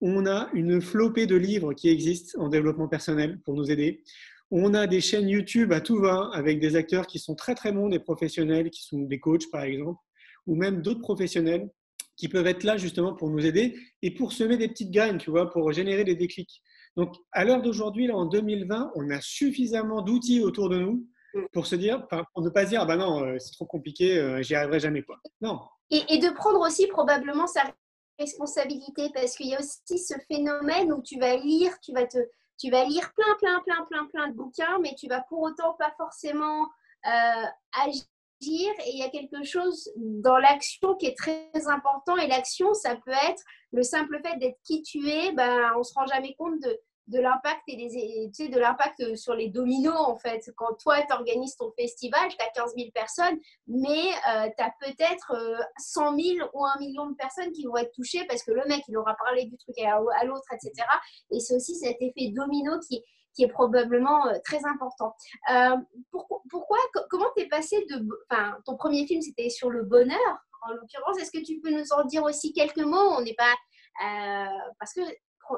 on a une flopée de livres qui existent en développement personnel pour nous aider. On a des chaînes YouTube à tout va avec des acteurs qui sont très très bons, des professionnels, qui sont des coachs par exemple, ou même d'autres professionnels qui peuvent être là justement pour nous aider et pour semer des petites graines, tu vois, pour générer des déclics. Donc, à l'heure d'aujourd'hui, là, en 2020, on a suffisamment d'outils autour de nous pour se dire, pour ne pas se dire, ah ben non, c'est trop compliqué, j'y arriverai jamais, quoi. Non. Et de prendre aussi probablement sa responsabilité, parce qu'il y a aussi ce phénomène où tu vas lire, tu vas lire plein de bouquins, mais tu vas pour autant pas forcément agir. Et il y a quelque chose dans l'action qui est très important. Et l'action, ça peut être le simple fait d'être qui tu es. Ben, on se rend jamais compte de l'impact tu sais, de l'impact sur les dominos en fait. Quand toi tu organises ton festival, tu as 15 000 personnes, mais tu as peut-être 100 000 ou 1 million de personnes qui vont être touchées parce que le mec il aura parlé du truc à l'autre, etc. Et c'est aussi cet effet domino qui est probablement très important. Comment t'es passé enfin, ton premier film c'était sur le bonheur en l'occurrence. Est-ce que tu peux nous en dire aussi quelques mots? On n'est pas parce que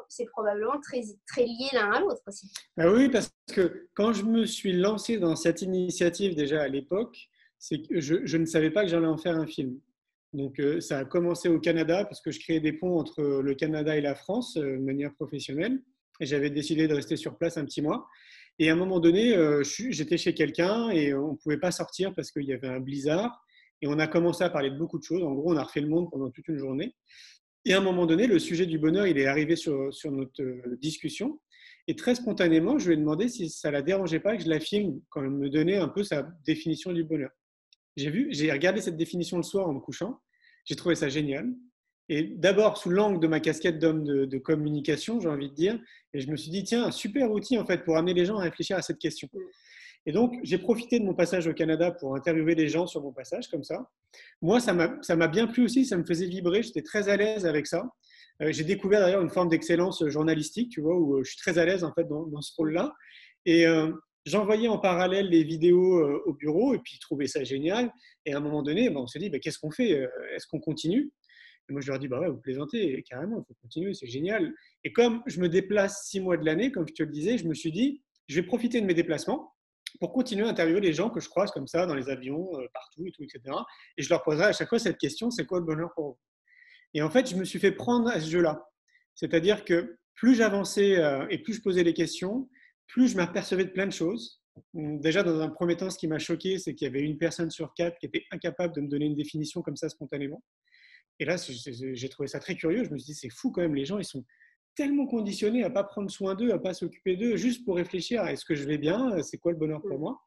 c'est probablement très, très lié l'un à l'autre aussi. Ah oui, parce que quand je me suis lancé dans cette initiative déjà à l'époque, c'est que je ne savais pas que j'allais en faire un film. Donc ça a commencé au Canada parce que je créais des ponts entre le Canada et la France de manière professionnelle. Et j'avais décidé de rester sur place un petit mois. Et à un moment donné, j'étais chez quelqu'un et on ne pouvait pas sortir parce qu'il y avait un blizzard. Et on a commencé à parler de beaucoup de choses. En gros, on a refait le monde pendant toute une journée. Et à un moment donné, le sujet du bonheur, il est arrivé sur notre discussion. Et très spontanément, je lui ai demandé si ça ne la dérangeait pas que je la filme quand elle me donnait un peu sa définition du bonheur. J'ai regardé cette définition le soir en me couchant. J'ai trouvé ça génial. Et d'abord, sous l'angle de ma casquette d'homme de communication, j'ai envie de dire. Et je me suis dit, tiens, un super outil en fait pour amener les gens à réfléchir à cette question. Et donc, j'ai profité de mon passage au Canada pour interviewer les gens sur mon passage, comme ça. Moi, ça m'a bien plu aussi, ça me faisait vibrer, j'étais très à l'aise avec ça. J'ai découvert d'ailleurs une forme d'excellence journalistique, tu vois, où je suis très à l'aise en fait dans ce rôle-là. Et j'envoyais en parallèle les vidéos au bureau, et puis ils trouvaient ça génial. Et à un moment donné, on se dit, qu'est-ce qu'on fait? Est-ce qu'on continue? Et moi, je leur dis, ouais, vous plaisantez, carrément, il faut continuer, c'est génial. Et comme je me déplace 6 mois de l'année, comme je te le disais, je me suis dit, je vais profiter de mes déplacements pour continuer à interviewer les gens que je croise comme ça dans les avions, partout et tout, etc. Et je leur poserai à chaque fois cette question, c'est quoi le bonheur pour vous? Et en fait, je me suis fait prendre à ce jeu-là. C'est-à-dire que plus j'avançais et plus je posais les questions, plus je m'apercevais de plein de choses. Déjà, dans un premier temps, ce qui m'a choqué, c'est qu'il y avait une personne sur 4 qui était incapable de me donner une définition comme ça spontanément. Et là, j'ai trouvé ça très curieux. Je me suis dit, c'est fou quand même, les gens, ils sont tellement conditionnés à ne pas prendre soin d'eux, à ne pas s'occuper d'eux, juste pour réfléchir à est-ce que je vais bien, c'est quoi le bonheur pour moi.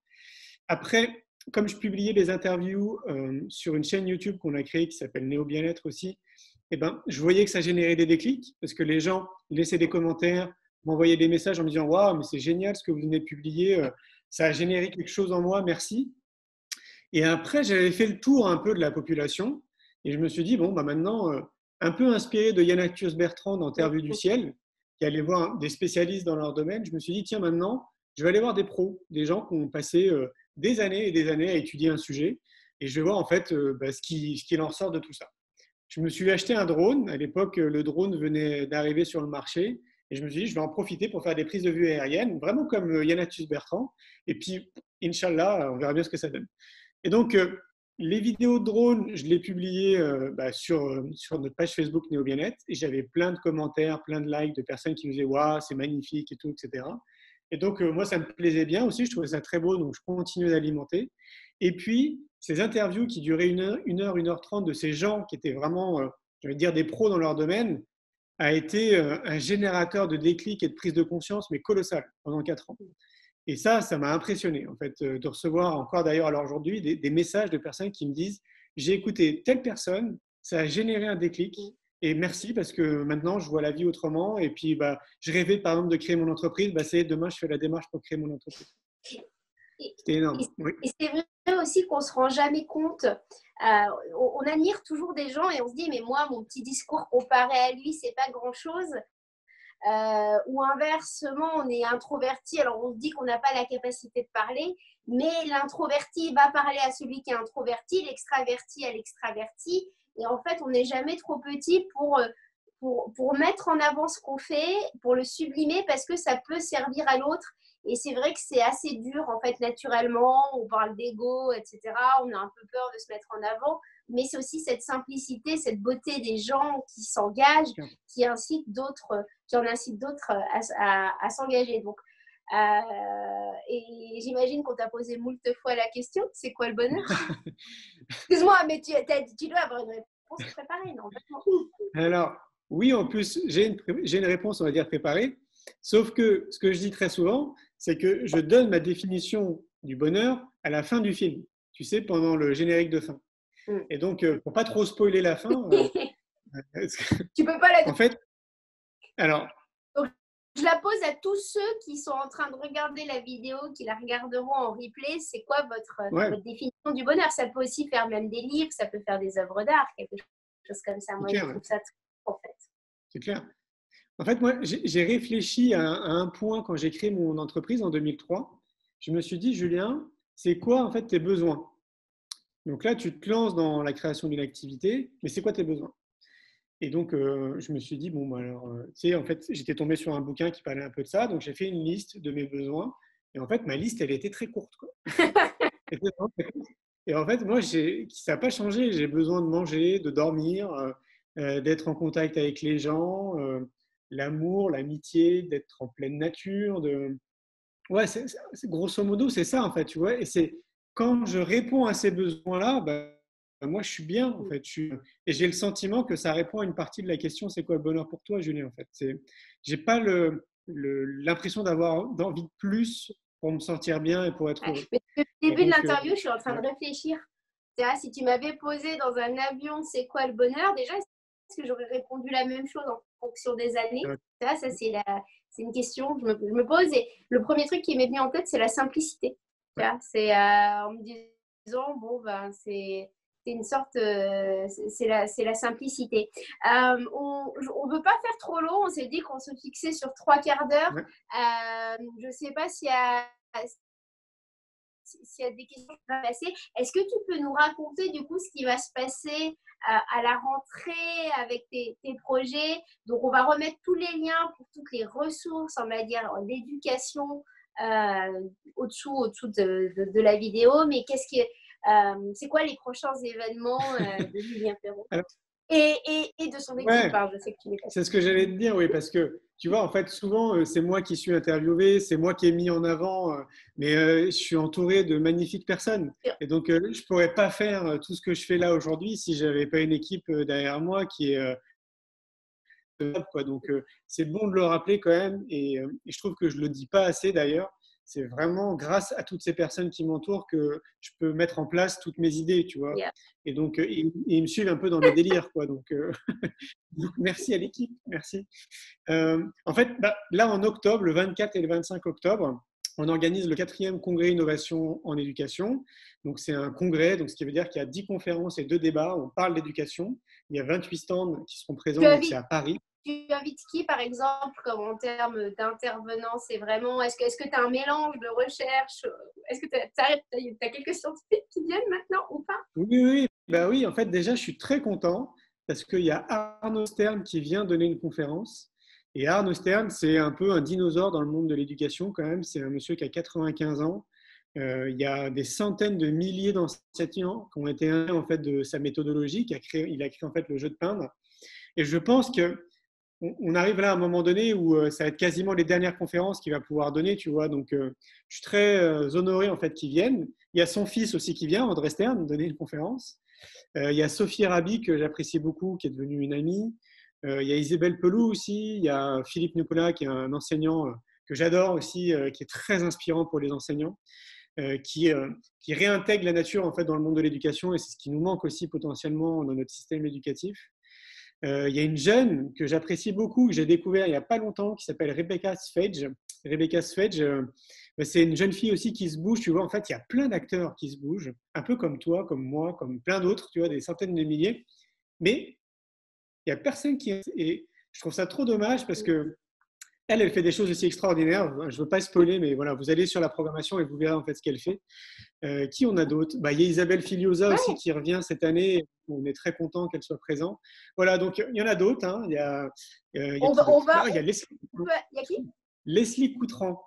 Après, comme je publiais des interviews sur une chaîne YouTube qu'on a créée qui s'appelle Néo Bien-être aussi, eh ben, je voyais que ça générait des déclics parce que les gens laissaient des commentaires, m'envoyaient des messages en me disant waouh, mais c'est génial ce que vous venez de publier, ça a généré quelque chose en moi, merci. Et après, j'avais fait le tour un peu de la population et je me suis dit, bon, maintenant, un peu inspiré de Yann Arthus Bertrand dans Terre vue du ciel, qui allait voir des spécialistes dans leur domaine, je me suis dit, tiens, maintenant, je vais aller voir des pros, des gens qui ont passé des années et des années à étudier un sujet et je vais voir en fait ce qu'il en ressort de tout ça. Je me suis acheté un drone. À l'époque, le drone venait d'arriver sur le marché. Et je me suis dit, je vais en profiter pour faire des prises de vue aériennes, vraiment comme Yann Arthus Bertrand. Et puis, Inch'Allah, on verra bien ce que ça donne. Et donc, les vidéos de drone, je les publiées sur notre page Facebook Néo Bien-être. Et j'avais plein de commentaires, plein de likes de personnes qui me disaient, waouh, c'est magnifique et tout, etc. Et donc, moi, ça me plaisait bien aussi. Je trouvais ça très beau. Donc, je continuais d'alimenter. Et puis, ces interviews qui duraient 1 heure 30 de ces gens qui étaient vraiment, je vais dire, des pros dans leur domaine, a été un générateur de déclic et de prise de conscience, mais colossal, pendant 4 ans. Et ça m'a impressionné, en fait, de recevoir encore d'ailleurs à aujourd'hui des messages de personnes qui me disent j'ai écouté telle personne, ça a généré un déclic, et merci parce que maintenant je vois la vie autrement. Et puis, je rêvais par exemple de créer mon entreprise, c'est demain je fais la démarche pour créer mon entreprise. C'était énorme. Et c'est vrai aussi qu'on ne se rend jamais compte. On admire toujours des gens et on se dit, mais moi, mon petit discours comparé à lui, c'est pas grand-chose. Ou inversement, on est introverti, alors on se dit qu'on n'a pas la capacité de parler, mais l'introverti va parler à celui qui est introverti, l'extraverti à l'extraverti. Et en fait, on n'est jamais trop petit pour mettre en avant ce qu'on fait, pour le sublimer, parce que ça peut servir à l'autre. Et c'est vrai que c'est assez dur, en fait, naturellement. On parle d'ego, etc. On a un peu peur de se mettre en avant. Mais c'est aussi cette simplicité, cette beauté des gens qui s'engagent, qui en incitent d'autres à s'engager. Donc, et j'imagine qu'on t'a posé moult fois la question, c'est quoi le bonheur? Excuse-moi, mais tu dois avoir une réponse préparée, non? Alors, oui, en plus, j'ai une réponse, on va dire, préparée. Sauf que ce que je dis très souvent, c'est que je donne ma définition du bonheur à la fin du film, tu sais, pendant le générique de fin. Et donc, pour pas trop spoiler la fin, tu peux pas la en fait, alors, donc, je la pose à tous ceux qui sont en train de regarder la vidéo, qui la regarderont en replay. C'est quoi votre définition du bonheur? Ça peut aussi faire même des livres, ça peut faire des œuvres d'art, quelque chose comme ça. Moi, je trouve ça très en fait. C'est clair. En fait, moi, j'ai réfléchi à un point quand j'ai créé mon entreprise en 2003. Je me suis dit, Julien, c'est quoi en fait tes besoins? Donc là, tu te lances dans la création d'une activité, mais c'est quoi tes besoins? Et donc, je me suis dit, bon, bah, alors, tu sais, en fait, j'étais tombé sur un bouquin qui parlait un peu de ça, donc j'ai fait une liste de mes besoins. Et en fait, ma liste, elle était très courte, quoi. Et en fait, moi, ça n'a pas changé. J'ai besoin de manger, de dormir, d'être en contact avec les gens, l'amour, l'amitié, d'être en pleine nature. Ouais, grosso modo, c'est ça, en fait, tu vois. Et c'est quand je réponds à ces besoins-là, bah, moi, je suis bien, en fait. Et j'ai le sentiment que ça répond à une partie de la question, c'est quoi le bonheur pour toi, Julien, en fait. J'ai pas l'impression d'avoir d'envie de plus pour me sentir bien et pour être heureux. Depuis le début de l'interview, je suis en train de réfléchir. Si tu m'avais posé dans un avion, c'est quoi le bonheur? Déjà, est-ce que j'aurais répondu la même chose en fonction des années? Ça, c'est une question que je me pose. Et le premier truc qui m'est venu en tête, c'est la simplicité. C'est en me disant, bon, ben, c'est une sorte, c'est la simplicité. On ne veut pas faire trop long. On s'est dit qu'on se fixait sur 3/4 d'heure. Je ne sais pas s'il y a des questions qui vont passer. Est-ce que tu peux nous raconter du coup ce qui va se passer à la rentrée avec tes projets? Donc, on va remettre tous les liens pour toutes les ressources, on va dire, d'éducation au-dessous de la vidéo. Mais c'est quoi les prochains événements de Julien Perron et de son équipe? Je sais que tu c'est ce que j'allais te dire, oui, parce que tu vois, en fait, souvent, c'est moi qui suis interviewé, c'est moi qui ai mis en avant, mais je suis entouré de magnifiques personnes. Et donc, je ne pourrais pas faire tout ce que je fais là aujourd'hui si je n'avais pas une équipe derrière moi qui est quoi. Donc, c'est bon de le rappeler quand même. Et je trouve que je ne le dis pas assez d'ailleurs. C'est vraiment grâce à toutes ces personnes qui m'entourent que je peux mettre en place toutes mes idées, tu vois. Et donc, ils me suivent un peu dans mes délires, quoi. Donc, merci à l'équipe, merci. En fait, là, en octobre, le 24 et le 25 octobre, on organise le 4e congrès innovation en éducation. Donc, c'est un congrès, donc ce qui veut dire qu'il y a 10 conférences et 2 débats. On parle d'éducation. Il y a 28 stands qui seront présents, donc c'est à Paris. Tu invites qui, par exemple, comme en termes d'intervenants? C'est vraiment, est-ce que tu as un mélange de recherche? Est-ce que tu as quelques scientifiques qui viennent maintenant ou pas? Oui. Bah oui, en fait, déjà, je suis très content parce qu'il y a Arnaud Stern qui vient donner une conférence. Et Arnaud Stern, c'est un peu un dinosaure dans le monde de l'éducation quand même. C'est un monsieur qui a 95 ans. Il y a des centaines de milliers d'enseignants qui ont été en fait de sa méthodologie. Il a créé en fait le jeu de peindre. Et je pense que on arrive là à un moment donné où ça va être quasiment les dernières conférences qu'il va pouvoir donner, tu vois. Donc, je suis très honoré en fait qu'il vienne. Il y a son fils aussi qui vient, André Stern, donner une conférence. Il y a Sophie Rabi que j'apprécie beaucoup, qui est devenue une amie. Il y a Isabelle Pelou aussi. Il y a Philippe Nicolas, qui est un enseignant que j'adore aussi, qui est très inspirant pour les enseignants, qui réintègre la nature en fait dans le monde de l'éducation, et c'est ce qui nous manque aussi potentiellement dans notre système éducatif. Il y a une jeune que j'apprécie beaucoup, que j'ai découvert il n'y a pas longtemps, qui s'appelle Rebecca Sfage. Rebecca Sfage, c'est une jeune fille aussi qui se bouge. Tu vois, en fait, il y a plein d'acteurs qui se bougent, un peu comme toi, comme moi, comme plein d'autres, tu vois, des centaines de milliers. Mais il n'y a personne qui... Et je trouve ça trop dommage parce que elle fait des choses aussi extraordinaires. Je ne veux pas spoiler, mais voilà, vous allez sur la programmation et vous verrez en fait ce qu'elle fait. Qui on a d'autres? Il y a Isabelle Filiosa aussi qui revient cette année. On est très content qu'elle soit présente. Voilà, donc il y en a d'autres. Hein. Il y a Il y a qui? Leslie Coutran.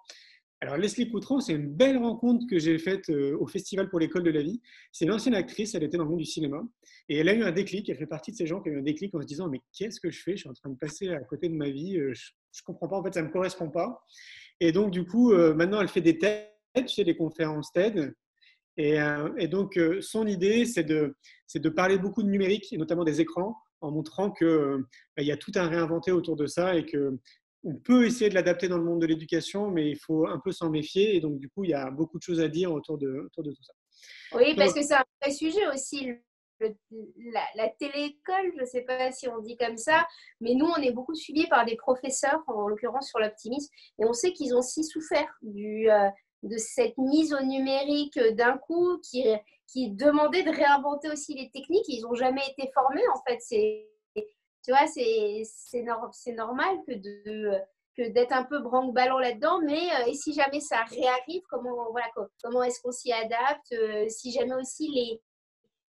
Alors, Leslie Coutran, c'est une belle rencontre que j'ai faite au Festival pour l'école de la vie. C'est une ancienne actrice, elle était dans le monde du cinéma. Et elle a eu un déclic, elle fait partie de ces gens qui ont eu un déclic en se disant, mais qu'est-ce que je fais? Je suis en train de passer à côté de ma vie, je ne comprends pas, en fait, ça ne me correspond pas. Et donc, du coup, maintenant, elle fait des TED, tu sais, des conférences TED. Et donc, son idée, c'est de parler beaucoup de numérique, et notamment des écrans, en montrant qu'il y a tout à réinventer autour de ça et qu'on peut essayer de l'adapter dans le monde de l'éducation, mais il faut un peu s'en méfier. Et donc, du coup, il y a beaucoup de choses à dire autour de tout ça. Oui, parce Donc, que c'est un vrai sujet aussi. La téléécole, je ne sais pas si on dit comme ça, mais nous, on est beaucoup suivis par des professeurs, en l'occurrence sur l'optimisme, et on sait qu'ils ont aussi souffert de cette mise au numérique d'un coup qui demandait de réinventer aussi les techniques. Ils n'ont jamais été formés, en fait. Tu vois, c'est normal que d'être un peu branque-ballon là-dedans, mais et si jamais ça réarrive, comment est-ce qu'on s'y adapte, si jamais aussi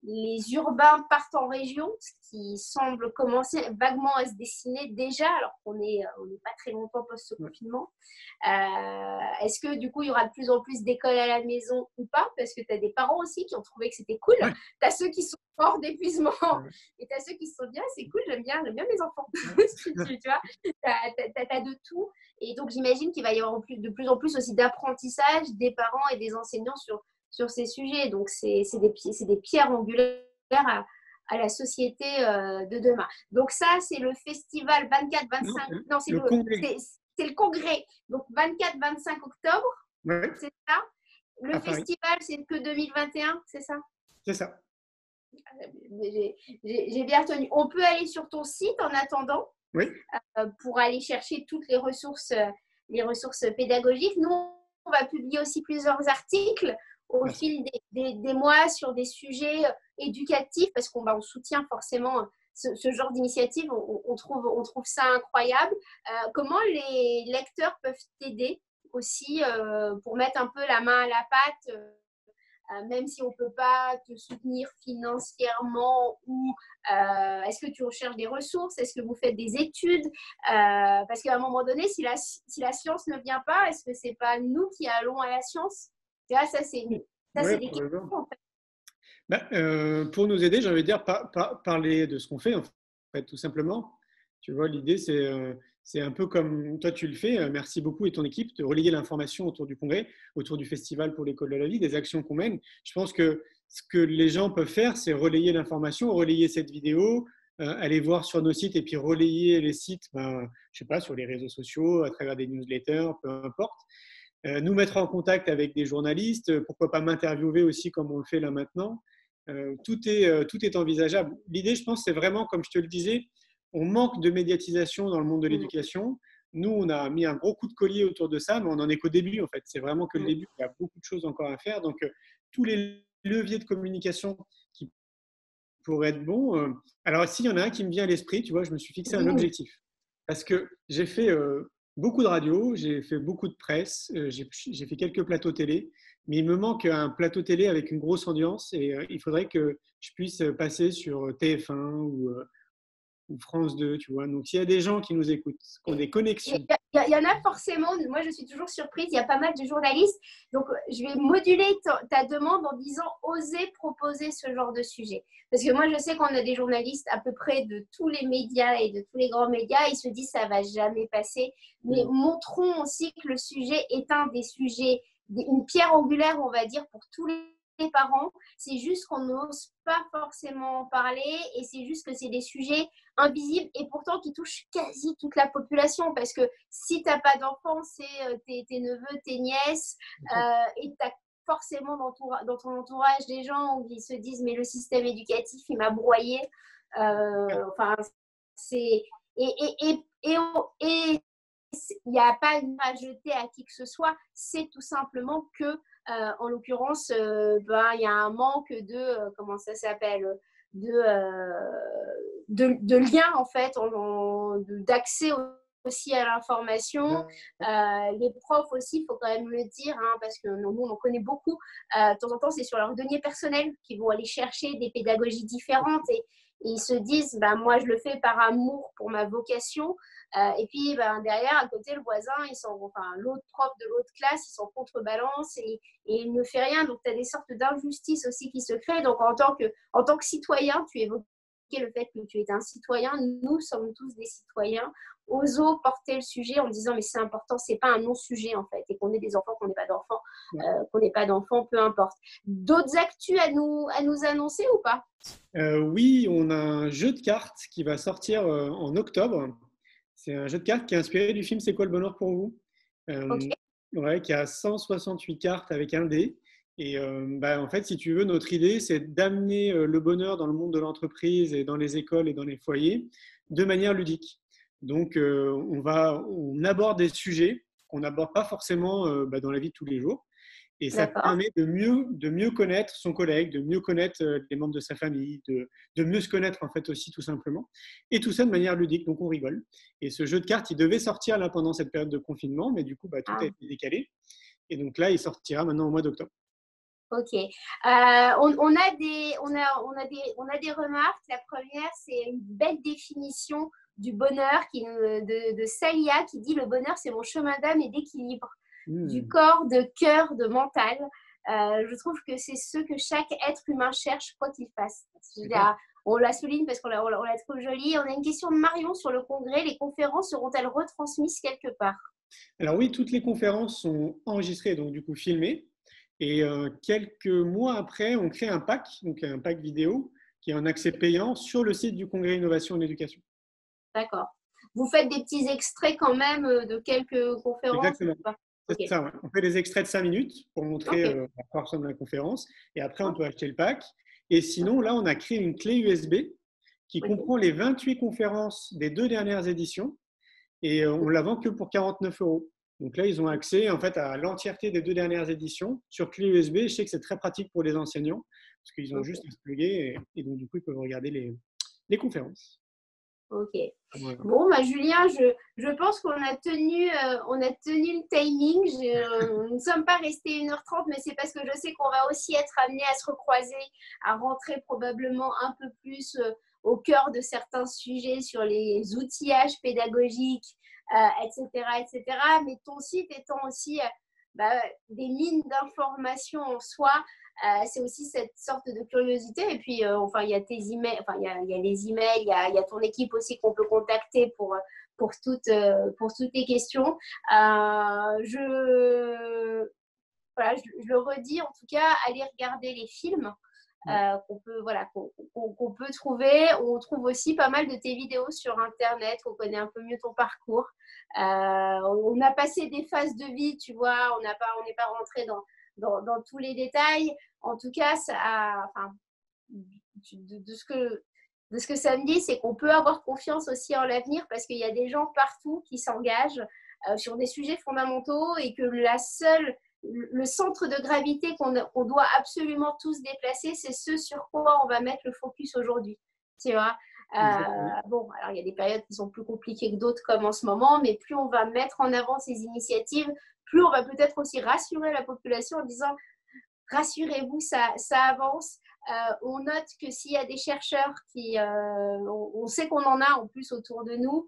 les urbains partent en région, ce qui semble commencer vaguement à se dessiner déjà, alors qu'on n'est pas très longtemps post-confinement. Est-ce que du coup, il y aura de plus en plus d'écoles à la maison ou pas? Parce que tu as des parents aussi qui ont trouvé que c'était cool. ouais. Tu as ceux qui sont morts d'épuisement et tu as ceux qui se sont dit, ah, c'est cool, j'aime bien mes enfants. tu vois, tu as de tout. Et donc, j'imagine qu'il va y avoir de plus en plus aussi d'apprentissage des parents et des enseignants sur ces sujets. Donc, c'est des pierres angulaires à la société de demain. Donc, ça, c'est le festival 24-25. Non, c'est le congrès. le congrès. Donc, 24-25 octobre, Ouais, c'est ça. Le à Paris. festival, c'est que 2021, c'est ça? C'est ça. J'ai bien retenu. On peut aller sur ton site en attendant Oui. pour aller chercher toutes les ressources pédagogiques. Nous, on va publier aussi plusieurs articles au fil des mois sur des sujets éducatifs parce qu'on soutient forcément ce genre d'initiative. On trouve ça incroyable. Comment les lecteurs peuvent t'aider aussi pour mettre un peu la main à la pâte même si on ne peut pas te soutenir financièrement ou est-ce que tu recherches des ressources? Est-ce que vous faites des études? Parce qu'à un moment donné, si la science ne vient pas, est-ce que ce n'est pas nous qui allons à la science? Ça, c'est des questions en fait. Pour nous aider, j'ai envie de dire, parler de ce qu'on fait, en fait, tout simplement. Tu vois, l'idée, c'est un peu comme toi, tu le fais. Merci beaucoup et ton équipe de relayer l'information autour du congrès, autour du festival pour l'école de la vie, des actions qu'on mène. Je pense que ce que les gens peuvent faire, c'est relayer l'information, relayer cette vidéo, aller voir sur nos sites et puis relayer les sites, je ne sais pas, sur les réseaux sociaux, à travers des newsletters, peu importe. Nous mettre en contact avec des journalistes, pourquoi pas m'interviewer aussi comme on le fait là maintenant. Tout est envisageable. L'idée, je pense, c'est vraiment, comme je te le disais, on manque de médiatisation dans le monde de l'éducation. Nous, on a mis un gros coup de collier autour de ça, mais on n'en est qu'au début, en fait. C'est vraiment que le début. Il y a beaucoup de choses encore à faire. Donc, tous les leviers de communication qui pourraient être bons. Alors, s'il y en a un qui me vient à l'esprit, tu vois, je me suis fixé un objectif. Parce que j'ai fait beaucoup de radio, j'ai fait beaucoup de presse, j'ai fait quelques plateaux télé, mais il me manque un plateau télé avec une grosse audience et il faudrait que je puisse passer sur TF1 ou France 2, tu vois. Donc, s'il y a des gens qui nous écoutent, qui ont des connexions. Il y en a forcément. Moi, je suis toujours surprise. Il y a pas mal de journalistes. Donc, je vais moduler ta demande en disant oser proposer ce genre de sujet. Parce que moi, je sais qu'on a des journalistes à peu près de tous les médias et de tous les grands médias. Ils se disent ça va jamais passer. Mais montrons aussi que le sujet est un des sujets, une pierre angulaire, on va dire, pour tous les parents. C'est juste qu'on n'ose pas forcément en parler et c'est juste que c'est des sujets invisibles et pourtant qui touchent quasi toute la population parce que si tu n'as pas d'enfants, c'est tes neveux, tes nièces et tu as forcément dans ton entourage des gens qui se disent mais le système éducatif il m'a broyé enfin c'est et il n'y a pas une à jeter à qui que ce soit, c'est tout simplement que en l'occurrence, il y a un manque de, comment ça s'appelle, de lien en fait, d'accès aussi à l'information. Les profs aussi, il faut quand même le dire, hein, parce que nous, on en connaît beaucoup. De temps en temps, c'est sur leur denier personnel qu'ils vont aller chercher des pédagogies différentes et ils se disent, ben, moi, je le fais par amour pour ma vocation. Et puis, ben, derrière, à côté, le voisin, enfin, l'autre prof de l'autre classe, ils s'en contrebalance et il ne fait rien. Donc, tu as des sortes d'injustices aussi qui se créent. Donc, en tant que citoyen, tu évoquais le fait que tu es un citoyen. Nous sommes tous des citoyens. Osons porter le sujet en disant mais c'est important, c'est pas un non-sujet en fait, et qu'on ait des enfants, qu'on n'ait pas d'enfants, qu'on n'ait pas d'enfants, peu importe. D'autres actus à nous annoncer ou pas? Oui, on a un jeu de cartes qui va sortir en octobre. C'est un jeu de cartes qui est inspiré du film C'est quoi le bonheur pour vous? Ok. Ouais, qui a 168 cartes avec un dé. Et bah, en fait, si tu veux, notre idée, c'est d'amener le bonheur dans le monde de l'entreprise et dans les écoles et dans les foyers de manière ludique. Donc, on aborde des sujets qu'on n'aborde pas forcément bah, dans la vie de tous les jours. Et ça D'accord. permet de mieux connaître son collègue, de mieux connaître les membres de sa famille, de mieux se connaître en fait aussi tout simplement. Et tout ça de manière ludique, donc on rigole. Et ce jeu de cartes, il devait sortir là pendant cette période de confinement, mais du coup, bah, tout a Ah, été décalé. Et donc là, il sortira maintenant au mois d'octobre. ok. On a des remarques. La première, c'est une belle définition du bonheur de Salia qui dit le bonheur, c'est mon chemin d'âme et d'équilibre du corps, de cœur, de mental. Je trouve que c'est ce que chaque être humain cherche, quoi qu'il fasse. On la souligne parce qu'on la trouve jolie. On a une question de Marion sur le congrès. Les conférences seront-elles retransmises quelque part? Alors oui, toutes les conférences sont enregistrées, donc du coup filmées. Et quelques mois après, on crée un pack, donc un pack vidéo, qui est en accès payant sur le site du Congrès Innovation et Éducation. D'accord. Vous faites des petits extraits quand même de quelques conférences ou Exactement. pas? C'est Ok. ça, ouais. On fait des extraits de 5 minutes pour montrer Ok. à quoi ressemble la conférence. Et après, on Ok. peut acheter le pack. Et sinon, là, on a créé une clé USB qui Ok. comprend les 28 conférences des 2 dernières éditions. Et on la vend que pour 49 euros. Donc là, ils ont accès en fait à l'entièreté des 2 dernières éditions sur clé USB. Je sais que c'est très pratique pour les enseignants parce qu'ils ont juste Ok. à se plugger et donc du coup, ils peuvent regarder les conférences. Ok. Voilà. Bon, bah, Julien, je pense on a tenu le timing. Nous ne sommes pas restés 1h30, mais c'est parce que je sais qu'on va aussi être amené à se recroiser, à rentrer probablement un peu plus au cœur de certains sujets sur les outillages pédagogiques, etc., etc. Mais ton site étant aussi bah, des mines d'informations en soi, c'est aussi cette sorte de curiosité. Et puis, enfin, il y a tes emails, enfin, il y a les emails, il y a ton équipe aussi qu'on peut contacter pour toutes les questions. Je le redis, en tout cas, allez regarder les films. Qu'on peut trouver. On trouve aussi pas mal de tes vidéos sur Internet. On connaît un peu mieux ton parcours. On a passé des phases de vie, tu vois. On n'est pas rentré dans tous les détails. En tout cas, de ce que ça me dit, c'est qu'on peut avoir confiance aussi en l'avenir parce qu'il y a des gens partout qui s'engagent sur des sujets fondamentaux et que le centre de gravité qu'on doit absolument tous déplacer, c'est ce sur quoi on va mettre le focus aujourd'hui. Tu vois, bon, alors il y a des périodes qui sont plus compliquées que d'autres comme en ce moment, mais plus on va mettre en avant ces initiatives, plus on va peut-être aussi rassurer la population en disant rassurez-vous, ça avance. On note que s'il y a des chercheurs on sait qu'on en a en plus autour de nous.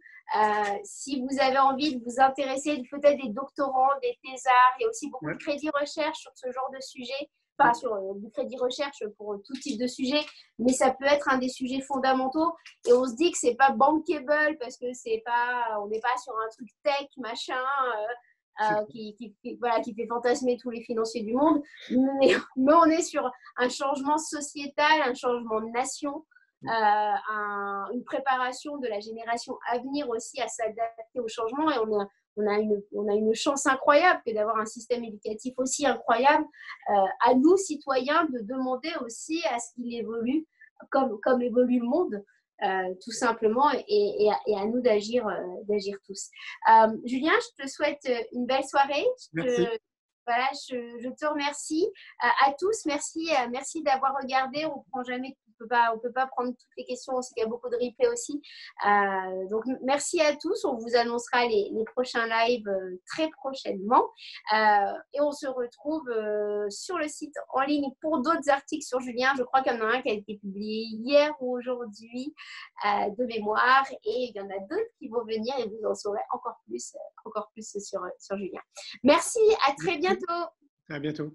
Si vous avez envie de vous intéresser, peut-être des doctorants, des thésards, il y a aussi beaucoup de crédits recherche sur ce genre de sujet, enfin sur du crédit recherche pour tout type de sujet, mais ça peut être un des sujets fondamentaux. Et on se dit que c'est pas bankable parce que on n'est pas sur un truc tech machin. Qui fait fantasmer tous les financiers du monde, mais on est sur un changement sociétal, un changement de nation, une préparation de la génération à venir aussi à s'adapter au changement. Et on a une chance incroyable que d'avoir un système éducatif aussi incroyable, à nous, citoyens, de demander aussi à ce qu'il évolue comme évolue le monde. Tout simplement, et à nous d'agir tous. Julien, je te souhaite une belle soirée. Merci. Je te remercie. À tous, merci d'avoir regardé. On ne prend jamais on peut pas prendre toutes les questions. On sait qu'il y a beaucoup de replays aussi. Donc, merci à tous. On vous annoncera les prochains lives très prochainement. Et on se retrouve sur le site en ligne pour d'autres articles sur Julien. Je crois qu'il y en a un qui a été publié hier ou aujourd'hui de mémoire. Et il y en a d'autres qui vont venir et vous en saurez encore plus sur Julien. Merci, à très bientôt. À bientôt.